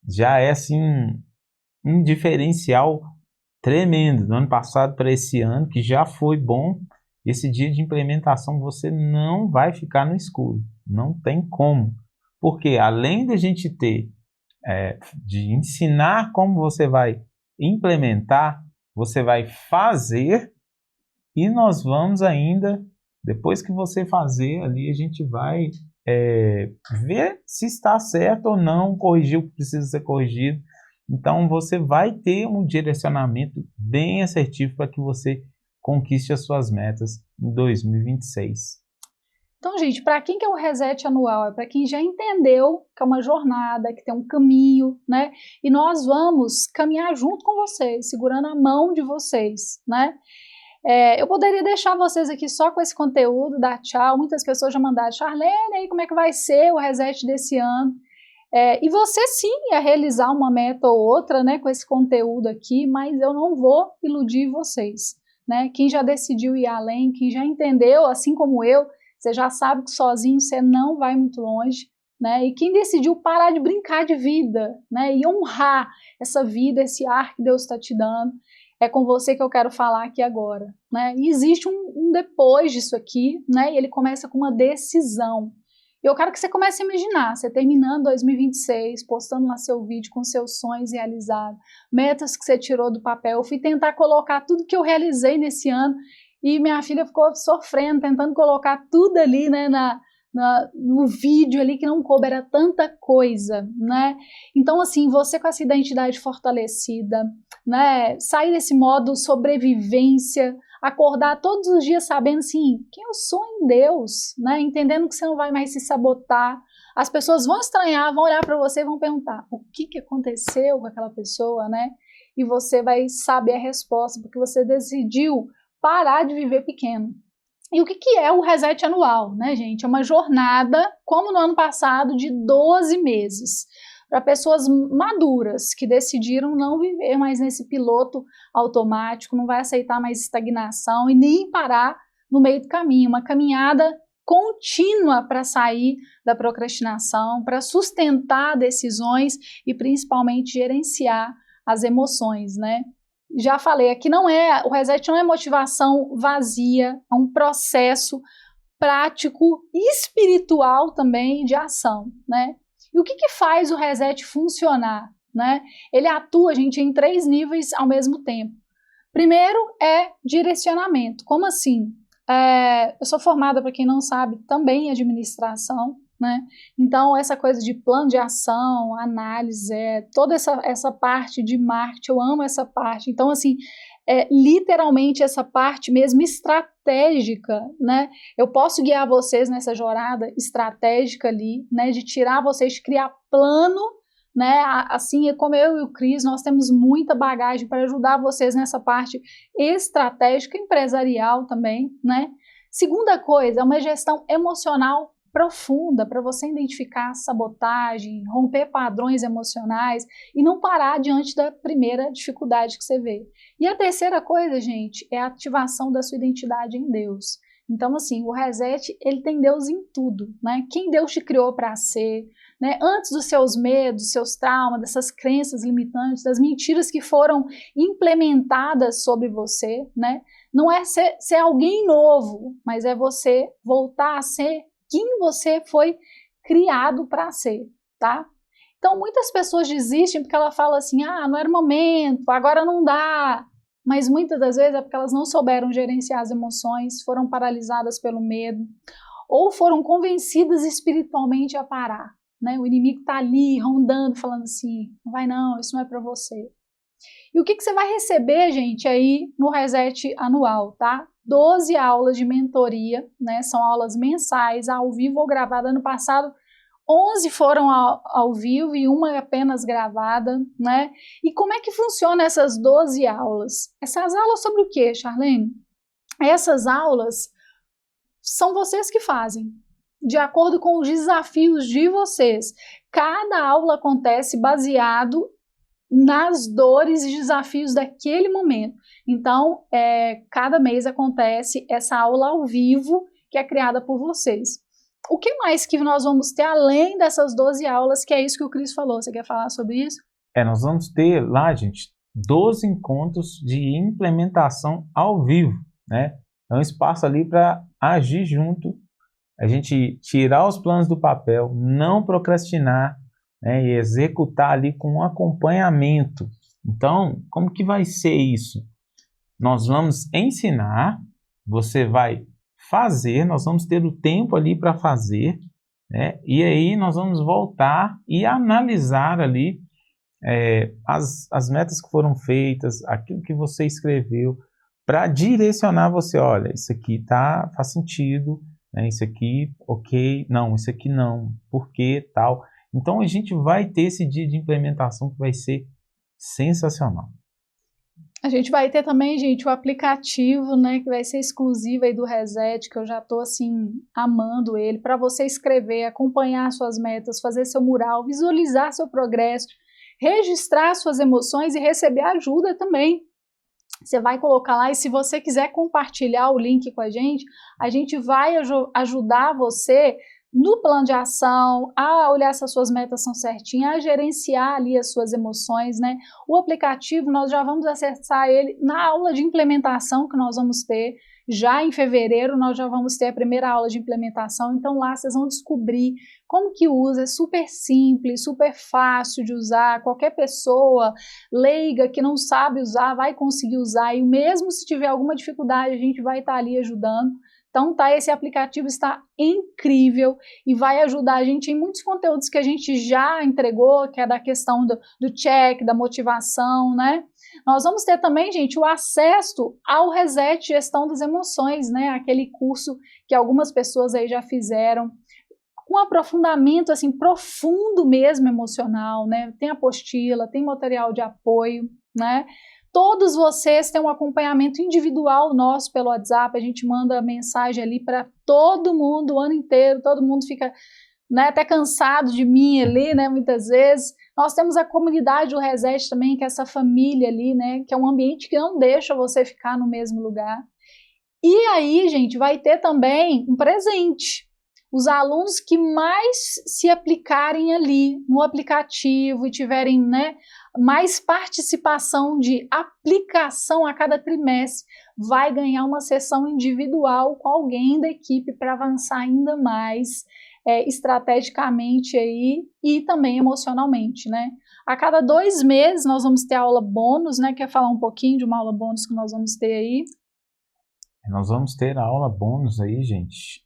já é assim um diferencial tremendo do ano passado para esse ano, que já foi bom. Esse dia de implementação você não vai ficar no escuro, não tem como, porque além da gente ter de ensinar como você vai implementar, você vai fazer, e nós vamos ainda, depois que você fazer ali, a gente vai ver se está certo ou não, corrigir o que precisa ser corrigido. Então você vai ter um direcionamento bem assertivo para que você conquiste as suas metas em 2026. Então, gente, para quem que é o Reset anual? É para quem já entendeu que é uma jornada, que tem um caminho, né? E nós vamos caminhar junto com vocês, segurando a mão de vocês, né? Eu poderia deixar vocês aqui só com esse conteúdo, dar tchau. Muitas pessoas já mandaram, Charlene, aí como é que vai ser o Reset desse ano? E você sim ia realizar uma meta ou outra, né, com esse conteúdo aqui, mas eu não vou iludir vocês, né? Quem já decidiu ir além, quem já entendeu, assim como eu, você já sabe que sozinho você não vai muito longe, né? E quem decidiu parar de brincar de vida, né, e honrar essa vida, esse ar que Deus está te dando, é com você que eu quero falar aqui agora, né? E existe um depois disso aqui, né? E ele começa com uma decisão. Eu quero que você comece a imaginar, você terminando 2026, postando lá seu vídeo com seus sonhos realizados, metas que você tirou do papel. Eu fui tentar colocar tudo que eu realizei nesse ano e minha filha ficou sofrendo, tentando colocar tudo ali, né, no vídeo ali que não coube, era tanta coisa, né? Então, assim, você com essa identidade fortalecida, né, sair desse modo sobrevivência, acordar todos os dias sabendo, assim, quem eu sou em Deus, né, entendendo que você não vai mais se sabotar, as pessoas vão estranhar, vão olhar para você e vão perguntar o que aconteceu com aquela pessoa, né? E você vai saber a resposta, porque você decidiu parar de viver pequeno. E o que é o reset anual, né, gente? É uma jornada, como no ano passado, de 12 meses, para pessoas maduras que decidiram não viver mais nesse piloto automático, não vai aceitar mais estagnação e nem parar no meio do caminho. Uma caminhada contínua para sair da procrastinação, para sustentar decisões e principalmente gerenciar as emoções, né? Já falei, aqui o reset não é motivação vazia, é um processo prático e espiritual também de ação, né? E o que faz o reset funcionar, né? Ele atua, gente, em 3 níveis ao mesmo tempo. Primeiro é direcionamento. Como assim? Eu sou formada, para quem não sabe, também em administração, né? Então, essa coisa de plano de ação, análise, toda essa parte de marketing, eu amo essa parte. Então, assim, literalmente essa parte mesmo estratégica, né? Eu posso guiar vocês nessa jornada estratégica ali, né? De tirar vocês, de criar plano, né? Assim, como eu e o Cris, nós temos muita bagagem para ajudar vocês nessa parte estratégica, empresarial também, né? Segunda coisa, é uma gestão emocional profunda para você identificar sabotagem, romper padrões emocionais e não parar diante da primeira dificuldade que você vê. E a terceira coisa, gente, é a ativação da sua identidade em Deus. Então, assim, o reset, ele tem Deus em tudo, né? Quem Deus te criou para ser, né? Antes dos seus medos, seus traumas, dessas crenças limitantes, das mentiras que foram implementadas sobre você, né? Não é ser alguém novo, mas é você voltar a ser quem você foi criado para ser, tá? Então, muitas pessoas desistem porque ela fala assim, não era o momento, agora não dá. Mas muitas das vezes é porque elas não souberam gerenciar as emoções, foram paralisadas pelo medo, ou foram convencidas espiritualmente a parar, né? O inimigo está ali, rondando, falando assim, não vai não, isso não é para você. E o que você vai receber, gente, aí no reset anual, tá? 12 aulas de mentoria, né? São aulas mensais, ao vivo ou gravada. Ano passado, 11 foram ao vivo e uma apenas gravada, né? E como é que funciona essas 12 aulas? Essas aulas sobre o quê, Charlene? Essas aulas são vocês que fazem, de acordo com os desafios de vocês. Cada aula acontece baseado nas dores e desafios daquele momento. Então, cada mês acontece essa aula ao vivo que é criada por vocês. O que mais que nós vamos ter além dessas 12 aulas, que é isso que o Cris falou? Você quer falar sobre isso? Nós vamos ter lá, gente, 12 encontros de implementação ao vivo, né? É um espaço ali para agir junto, a gente tirar os planos do papel, não procrastinar, né, e executar ali com um acompanhamento. Então, como que vai ser isso? Nós vamos ensinar, você vai fazer, nós vamos ter o tempo ali para fazer, né, e aí nós vamos voltar e analisar ali as metas que foram feitas, aquilo que você escreveu, para direcionar você, olha, isso aqui faz sentido, né, isso aqui, ok, não, isso aqui não, por quê, tal. Então, a gente vai ter esse dia de implementação que vai ser sensacional. A gente vai ter também, gente, o aplicativo, né, que vai ser exclusivo aí do Reset, que eu já tô, assim, amando ele, para você escrever, acompanhar suas metas, fazer seu mural, visualizar seu progresso, registrar suas emoções e receber ajuda também. Você vai colocar lá e se você quiser compartilhar o link com a gente vai ajudar você no plano de ação, a olhar se as suas metas são certinhas, a gerenciar ali as suas emoções, né? O aplicativo, nós já vamos acessar ele na aula de implementação que nós vamos ter, Já em fevereiro nós já vamos ter a primeira aula de implementação, então lá vocês vão descobrir como que usa, é super simples, super fácil de usar, qualquer pessoa leiga que não sabe usar vai conseguir usar, e mesmo se tiver alguma dificuldade a gente vai estar ali ajudando. Então esse aplicativo está incrível e vai ajudar a gente em muitos conteúdos que a gente já entregou, que é da questão do check, da motivação, né? Nós vamos ter também, gente, o acesso ao Reset Gestão das Emoções, né? Aquele curso que algumas pessoas aí já fizeram, com aprofundamento, assim, profundo mesmo emocional, né? Tem apostila, tem material de apoio, né? Todos vocês têm um acompanhamento individual nosso pelo WhatsApp, a gente manda mensagem ali para todo mundo o ano inteiro, todo mundo fica, né, até cansado de mim ali, né, muitas vezes. Nós temos a comunidade do Reset também, que é essa família ali, né, que é um ambiente que não deixa você ficar no mesmo lugar. E aí, gente, vai ter também um presente. Os alunos que mais se aplicarem ali no aplicativo e tiverem, né, mais participação de aplicação a cada trimestre, vai ganhar uma sessão individual com alguém da equipe para avançar ainda mais estrategicamente aí e também emocionalmente, né? A cada 2 meses nós vamos ter aula bônus, né? Quer falar um pouquinho de uma aula bônus que nós vamos ter aí? Nós vamos ter a aula bônus aí, gente,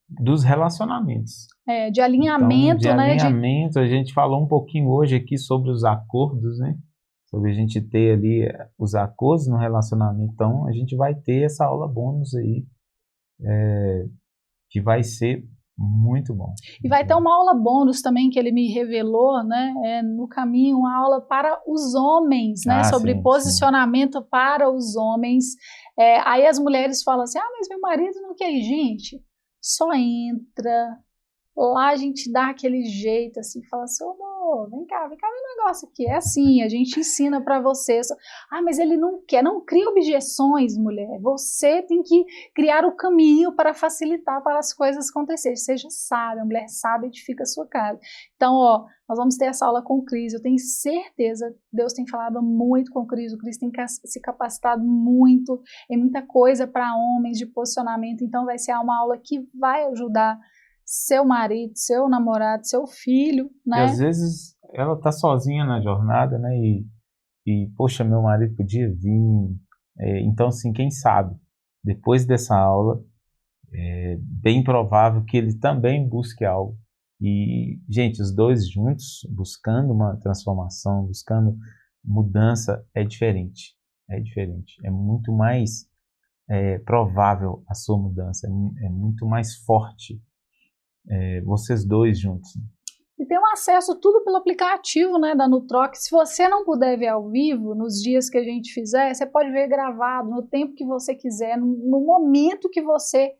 dos relacionamentos. De alinhamento, então, né? De alinhamento, a gente falou um pouquinho hoje aqui sobre os acordos, né? Sobre a gente ter ali os acordos no relacionamento. Então, a gente vai ter essa aula bônus aí, que vai ser muito bom. E vai ter uma aula bônus também que ele me revelou, né? No caminho, uma aula para os homens, né? Sobre posicionamento para os homens. Aí as mulheres falam assim, mas meu marido não quer ir. Gente, só entra, lá a gente dá aquele jeito assim, fala assim, amor, vem cá ver o negócio aqui, é assim, a gente ensina para você. Mas ele não quer, não cria objeções, mulher, você tem que criar o caminho para facilitar para as coisas acontecerem, seja sábia, a mulher sábia edifica a sua casa. Então, nós vamos ter essa aula com o Cris, eu tenho certeza, Deus tem falado muito com o Cris tem se capacitado muito em muita coisa para homens de posicionamento, então vai ser uma aula que vai ajudar seu marido, seu namorado, seu filho, né? E às vezes ela tá sozinha na jornada, né? E poxa, meu marido podia vir. Então, assim, quem sabe, depois dessa aula, é bem provável que ele também busque algo. E, gente, os dois juntos, buscando uma transformação, buscando mudança, é diferente. É diferente. É muito mais provável a sua mudança, é muito mais forte. Vocês dois juntos. E tem um acesso tudo pelo aplicativo, né, da Nutrox. Se você não puder ver ao vivo, nos dias que a gente fizer, você pode ver gravado, no tempo que você quiser, no momento que você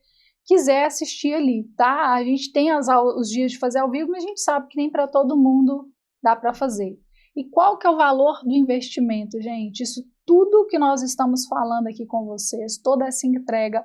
quiser assistir ali, tá? A gente tem os dias de fazer ao vivo, mas a gente sabe que nem para todo mundo dá para fazer. E qual que é o valor do investimento, gente? Isso tudo que nós estamos falando aqui com vocês, toda essa entrega,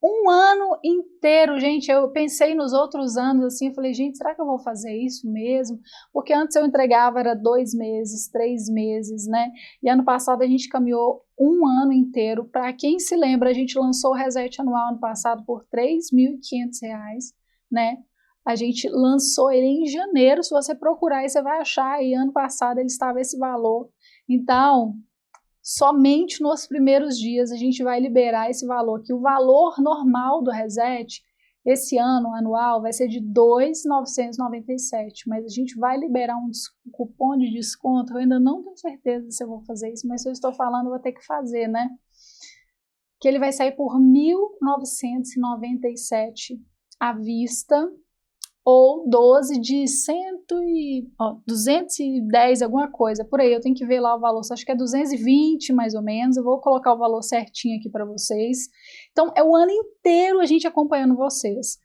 1 ano inteiro, gente. Eu pensei nos outros anos assim, eu falei, gente, será que eu vou fazer isso mesmo? Porque antes eu entregava era 2 meses, 3 meses, né? E ano passado a gente caminhou 1 ano inteiro. Para quem se lembra, a gente lançou o Reset Anual ano passado por R$ 3.500, né? A gente lançou ele em janeiro, se você procurar aí você vai achar, e ano passado ele estava esse valor. Então, somente nos primeiros dias a gente vai liberar esse valor, que o valor normal do Reset, esse ano, anual, vai ser de R$ 2.997, mas a gente vai liberar um cupom de desconto, eu ainda não tenho certeza se eu vou fazer isso, mas se eu estou falando, eu vou ter que fazer, né? Que ele vai sair por R$ 1.997 à vista, ou 12 de 210, alguma coisa, por aí, eu tenho que ver lá o valor, acho que é 220 mais ou menos, eu vou colocar o valor certinho aqui para vocês. Então, é o ano inteiro a gente acompanhando vocês.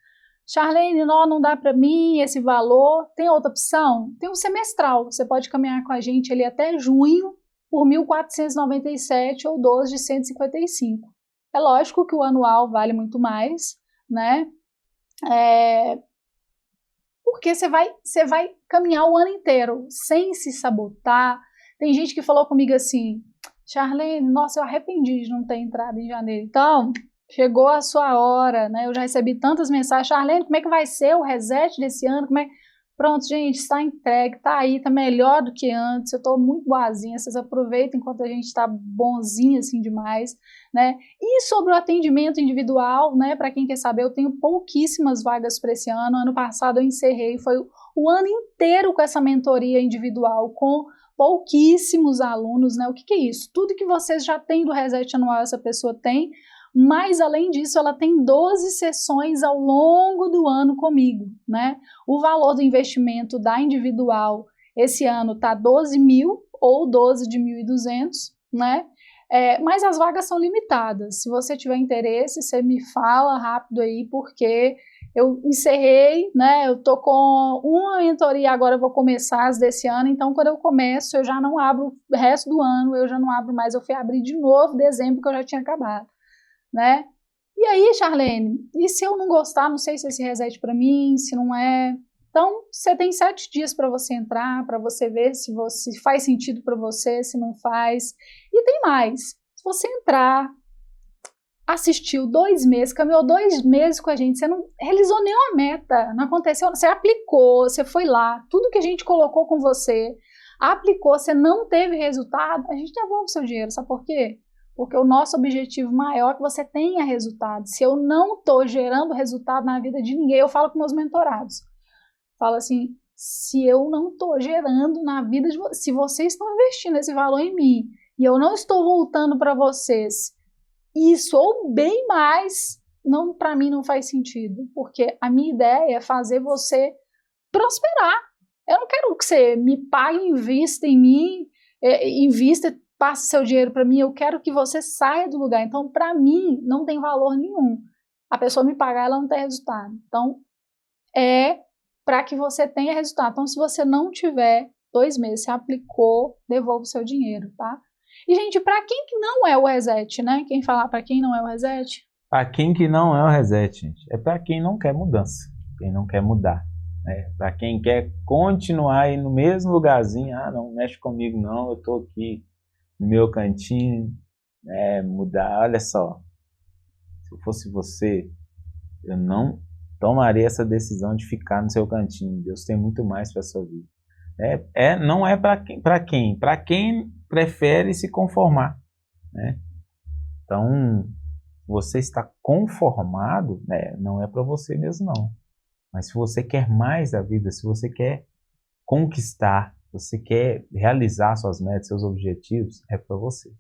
Charlene, não dá para mim esse valor, tem outra opção? Tem um semestral, você pode caminhar com a gente ali até junho, por 1.497 ou 12 de 155. É lógico que o anual vale muito mais, né? Porque você vai caminhar o ano inteiro sem se sabotar. Tem gente que falou comigo assim, Charlene, nossa, eu arrependi de não ter entrado em janeiro. Então, chegou a sua hora, né? Eu já recebi tantas mensagens. Charlene, como é que vai ser o reset desse ano? Pronto, gente, está entregue, está aí, está melhor do que antes. Eu estou muito boazinha, vocês aproveitem enquanto a gente está bonzinha assim demais, né? E sobre o atendimento individual, né? Para quem quer saber, eu tenho pouquíssimas vagas para esse ano. Ano passado eu encerrei, foi o ano inteiro com essa mentoria individual, com pouquíssimos alunos, né? O que é isso? Tudo que vocês já têm do Reset Anual, essa pessoa tem, mas além disso, ela tem 12 sessões ao longo do ano comigo, né? O valor do investimento da individual esse ano tá 12 mil ou 12 de 1.200, né? Mas as vagas são limitadas. Se você tiver interesse, você me fala rápido aí, porque eu encerrei, né? Eu tô com uma mentoria agora, eu vou começar as desse ano, então quando eu começo, eu já não abro o resto do ano, eu já não abro mais, eu fui abrir de novo dezembro, que eu já tinha acabado, né? E aí, Charlene, e se eu não gostar, não sei se esse reset para mim, se não é. Então, você tem 7 dias para você entrar, para você ver se faz sentido para você, se não faz. E tem mais. Se você entrar, assistiu 2 meses, caminhou 2 meses com a gente, você não realizou nenhuma meta, não aconteceu, você aplicou, você foi lá, tudo que a gente colocou com você, aplicou, você não teve resultado, a gente devolve o seu dinheiro, sabe por quê? Porque o nosso objetivo maior é que você tenha resultado. Se eu não estou gerando resultado na vida de ninguém, eu falo com meus mentorados. Falo assim, se eu não estou gerando na vida de vocês, se vocês estão investindo esse valor em mim e eu não estou voltando para vocês isso ou bem mais, para mim não faz sentido. Porque a minha ideia é fazer você prosperar. Eu não quero que você me pague, invista em mim, invista, passe seu dinheiro para mim, eu quero que você saia do lugar. Então, para mim, não tem valor nenhum. A pessoa me pagar, ela não tem resultado. Então, é para que você tenha resultado. Então, se você não tiver 2 meses, você aplicou, devolva o seu dinheiro, tá? E, gente, para quem que não é o reset, né? Quem falar para quem não é o reset? Para quem que não é o reset, gente, é para quem não quer mudança, quem não quer mudar. Para quem quer continuar aí no mesmo lugarzinho, não mexe comigo não, eu tô aqui no meu cantinho, mudar. Olha só, se eu fosse você, eu não tomaria essa decisão de ficar no seu cantinho. Deus tem muito mais para a sua vida. Não é para quem prefere se conformar, né? Então, você está conformado, não é para você mesmo não. Mas se você quer mais da vida, se você quer conquistar, você quer realizar suas metas, seus objetivos, é para você.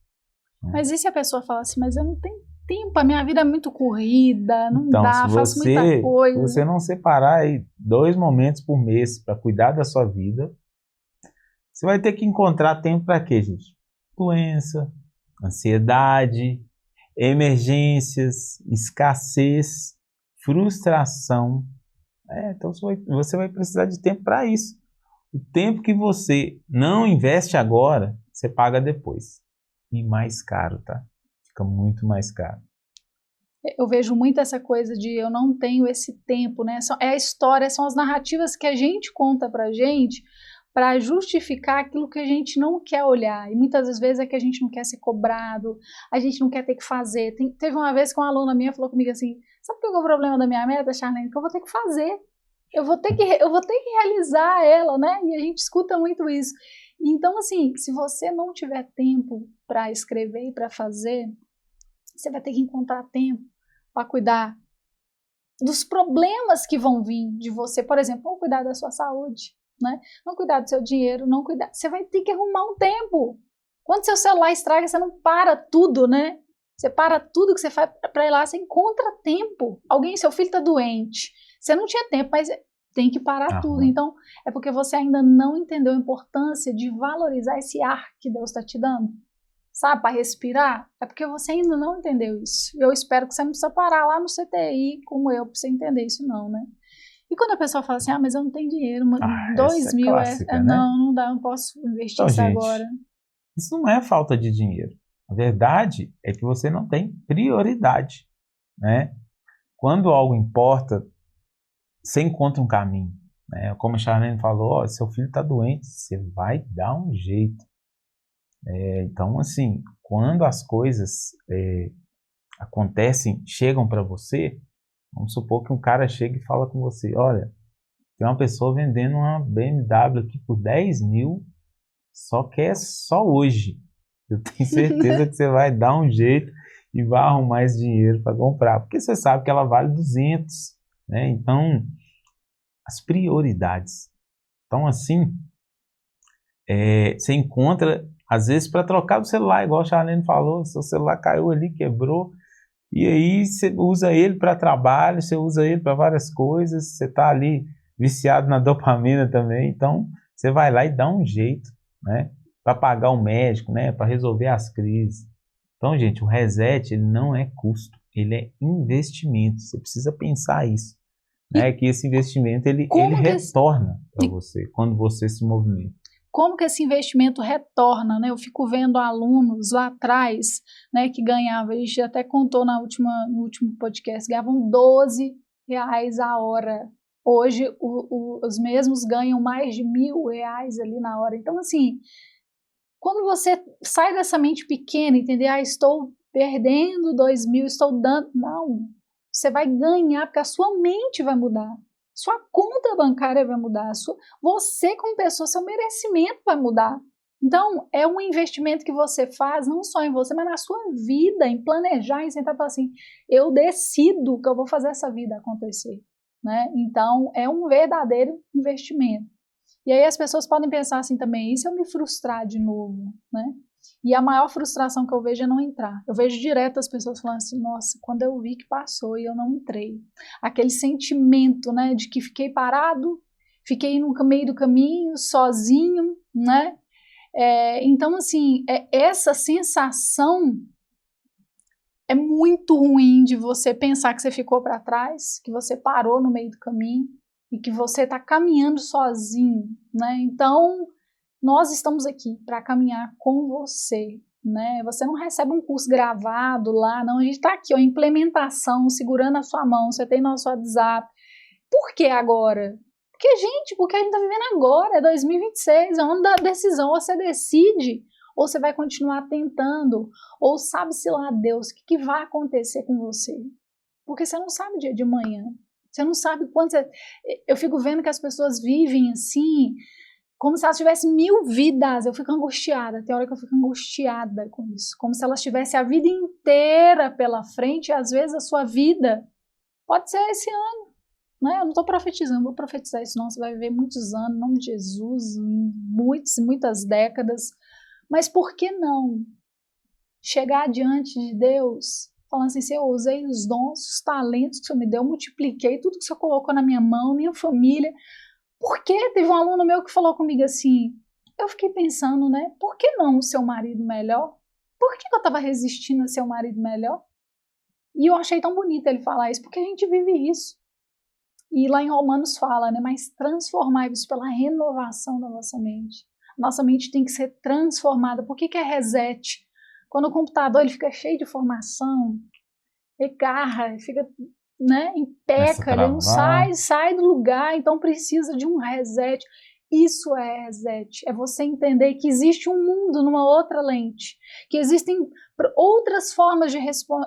Mas e se a pessoa fala assim, mas eu não tenho tempo, a minha vida é muito corrida, não então, dá, faço muita coisa. Se você não separar aí 2 momentos por mês para cuidar da sua vida, você vai ter que encontrar tempo para quê, gente? Doença, ansiedade, emergências, escassez, frustração. Então você vai precisar de tempo para isso. O tempo que você não investe agora, você paga depois. E mais caro, tá? Fica muito mais caro. Eu vejo muito essa coisa de eu não tenho esse tempo, né? É a história, são as narrativas que a gente conta pra gente para justificar aquilo que a gente não quer olhar. E muitas vezes é que a gente não quer ser cobrado, a gente não quer ter que fazer. Teve uma vez que uma aluna minha falou comigo assim, sabe qual é o problema da minha meta, Charlene? Que eu vou ter que fazer. Eu vou ter que realizar ela, né? E a gente escuta muito isso. Então, assim, se você não tiver tempo para escrever e para fazer, você vai ter que encontrar tempo para cuidar dos problemas que vão vir de você. Por exemplo, não cuidar da sua saúde, né? Não cuidar do seu dinheiro, não cuidar. Você vai ter que arrumar um tempo. Quando seu celular estraga, você não para tudo, né? Você para tudo que você faz para ir lá, você encontra tempo. Seu filho está doente. Você não tinha tempo, mas tem que parar tudo. Então, é porque você ainda não entendeu a importância de valorizar esse ar que Deus está te dando. Sabe, para respirar? É porque você ainda não entendeu isso. Eu espero que você não precisa parar lá no CTI como eu, para você entender isso não, né? E quando a pessoa fala assim, mas eu não tenho dinheiro, 2 mil, clássica, né? não dá, não posso investir isso gente, agora. Isso não é falta de dinheiro. A verdade é que você não tem prioridade, né? Quando algo importa, você encontra um caminho, né? Como a Charlene falou, seu filho está doente, você vai dar um jeito. Então, assim, quando as coisas acontecem, chegam para você, vamos supor que um cara chega e fala com você, olha, tem uma pessoa vendendo uma BMW aqui por 10 mil, só que é só hoje. Eu tenho certeza que você vai dar um jeito e vai arrumar esse dinheiro para comprar, porque você sabe que ela vale 200, né? Então, as prioridades. Então, assim, você encontra, às vezes, para trocar o celular, igual a Charlene falou, seu celular caiu ali, quebrou, e aí você usa ele para trabalho, você usa ele para várias coisas, você está ali viciado na dopamina também, então você vai lá e dá um jeito, né, para pagar o médico, né, para resolver as crises. Então, gente, o reset ele não é custo, ele é investimento. Você precisa pensar isso, né, que esse investimento ele retorna para você quando você se movimenta. Como que esse investimento retorna, né? Eu fico vendo alunos lá atrás, né, que ganhavam, a gente até contou no último podcast, ganhavam R$12 a hora. Hoje, os mesmos ganham mais de R$1.000 ali na hora. Então, assim, quando você sai dessa mente pequena, entender, estou perdendo 2.000, estou dando... Não, você vai ganhar, porque a sua mente vai mudar. Sua conta bancária vai mudar. Você, como pessoa, seu merecimento vai mudar. Então, é um investimento que você faz, não só em você, mas na sua vida, em planejar, em sentar e falar assim, eu decido que eu vou fazer essa vida acontecer. Né? Então, é um verdadeiro investimento. E aí as pessoas podem pensar assim também, e se eu me frustrar de novo? Né? E a maior frustração que eu vejo é não entrar. Eu vejo direto as pessoas falando assim, nossa, quando eu vi que passou e eu não entrei. Aquele sentimento, né, de que fiquei parado, fiquei no meio do caminho, sozinho, né? Então, assim, essa sensação é muito ruim de você pensar que você ficou para trás, que você parou no meio do caminho e que você está caminhando sozinho, né? Então, nós estamos aqui para caminhar com você, né? Você não recebe um curso gravado lá, não. A gente está aqui, ó, implementação, segurando a sua mão, você tem nosso WhatsApp. Por que agora? Porque a gente está vivendo agora, é 2026, é o ano da decisão. Ou você decide, ou você vai continuar tentando, ou sabe-se lá Deus o que vai acontecer com você. Porque você não sabe o dia de manhã, você não sabe quando você... Eu fico vendo que as pessoas vivem assim, como se elas tivessem 1000 vidas. Eu fico angustiada, tem hora que eu fico angustiada com isso, como se elas tivessem a vida inteira pela frente, e às vezes a sua vida pode ser esse ano. Né? Eu não estou profetizando, vou profetizar isso não, você vai viver muitos anos, em nome de Jesus, muitas décadas, mas por que não chegar diante de Deus, falando assim, Senhor, eu usei os dons, os talentos que o Senhor me deu, eu multipliquei tudo que o Senhor colocou na minha mão, minha família. Por que? Teve um aluno meu que falou comigo assim, eu fiquei pensando, né, por que não o seu marido melhor? Por que eu estava resistindo a ser o marido melhor? E eu achei tão bonito ele falar isso, porque a gente vive isso. E lá em Romanos fala, né, mas transformai-vos pela renovação da vossa mente. Nossa mente tem que ser transformada. Por que é reset? Quando o computador ele fica cheio de informação, ele garra, ele fica, né, empeca, ele não sai do lugar, então precisa de um reset. Isso é reset, é você entender que existe um mundo numa outra lente, que existem outras formas de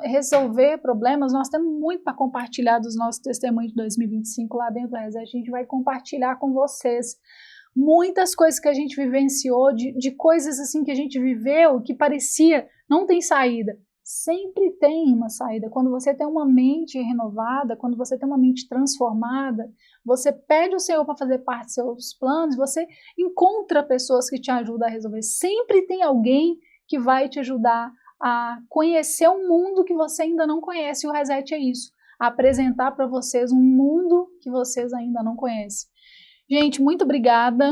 resolver problemas. Nós temos muito para compartilhar dos nossos testemunhos de 2025 lá dentro do Reset. A gente vai compartilhar com vocês muitas coisas que a gente vivenciou, de coisas assim que a gente viveu, que parecia não tem saída. Sempre tem uma saída. Quando você tem uma mente renovada, quando você tem uma mente transformada, você pede o Senhor para fazer parte dos seus planos, você encontra pessoas que te ajudam a resolver. Sempre tem alguém que vai te ajudar a conhecer um mundo que você ainda não conhece. E o Reset é isso, apresentar para vocês um mundo que vocês ainda não conhecem. Gente, muito obrigada.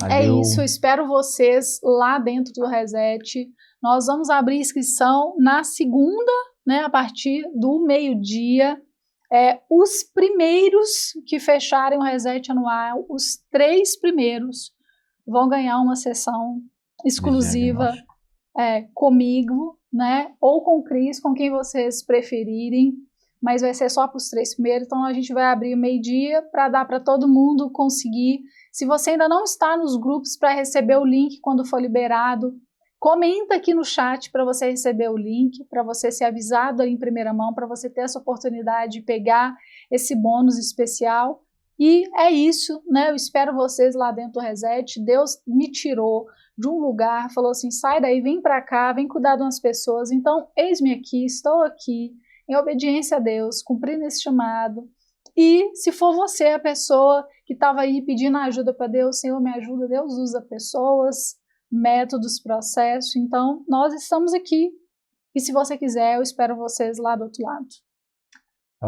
Valeu. É isso, eu espero vocês lá dentro do Reset. Nós vamos abrir inscrição na segunda, né, a partir do meio-dia. Os primeiros que fecharem o Reset anual, os 3 primeiros, vão ganhar uma sessão exclusiva comigo, né, ou com o Cris, com quem vocês preferirem, mas vai ser só para os 3 primeiros. Então a gente vai abrir meio-dia para dar para todo mundo conseguir. Se você ainda não está nos grupos para receber o link quando for liberado, Comenta aqui no chat para você receber o link, para você ser avisado aí em primeira mão, para você ter essa oportunidade de pegar esse bônus especial. E é isso, né? Eu espero vocês lá dentro do Reset. Deus me tirou de um lugar, falou assim, sai daí, vem para cá, vem cuidar de umas pessoas. Então, eis-me aqui, estou aqui, em obediência a Deus, cumprindo esse chamado. E se for você a pessoa que estava aí pedindo ajuda para Deus, Senhor, me ajuda, Deus usa pessoas, métodos, processos. Então, nós estamos aqui. E se você quiser, eu espero vocês lá do outro lado.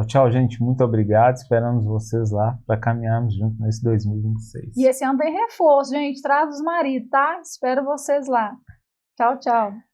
Tchau, gente. Muito obrigado. Esperamos vocês lá para caminharmos junto nesse 2026. E esse ano tem reforço, gente. Traz os maridos, tá? Espero vocês lá. Tchau, tchau.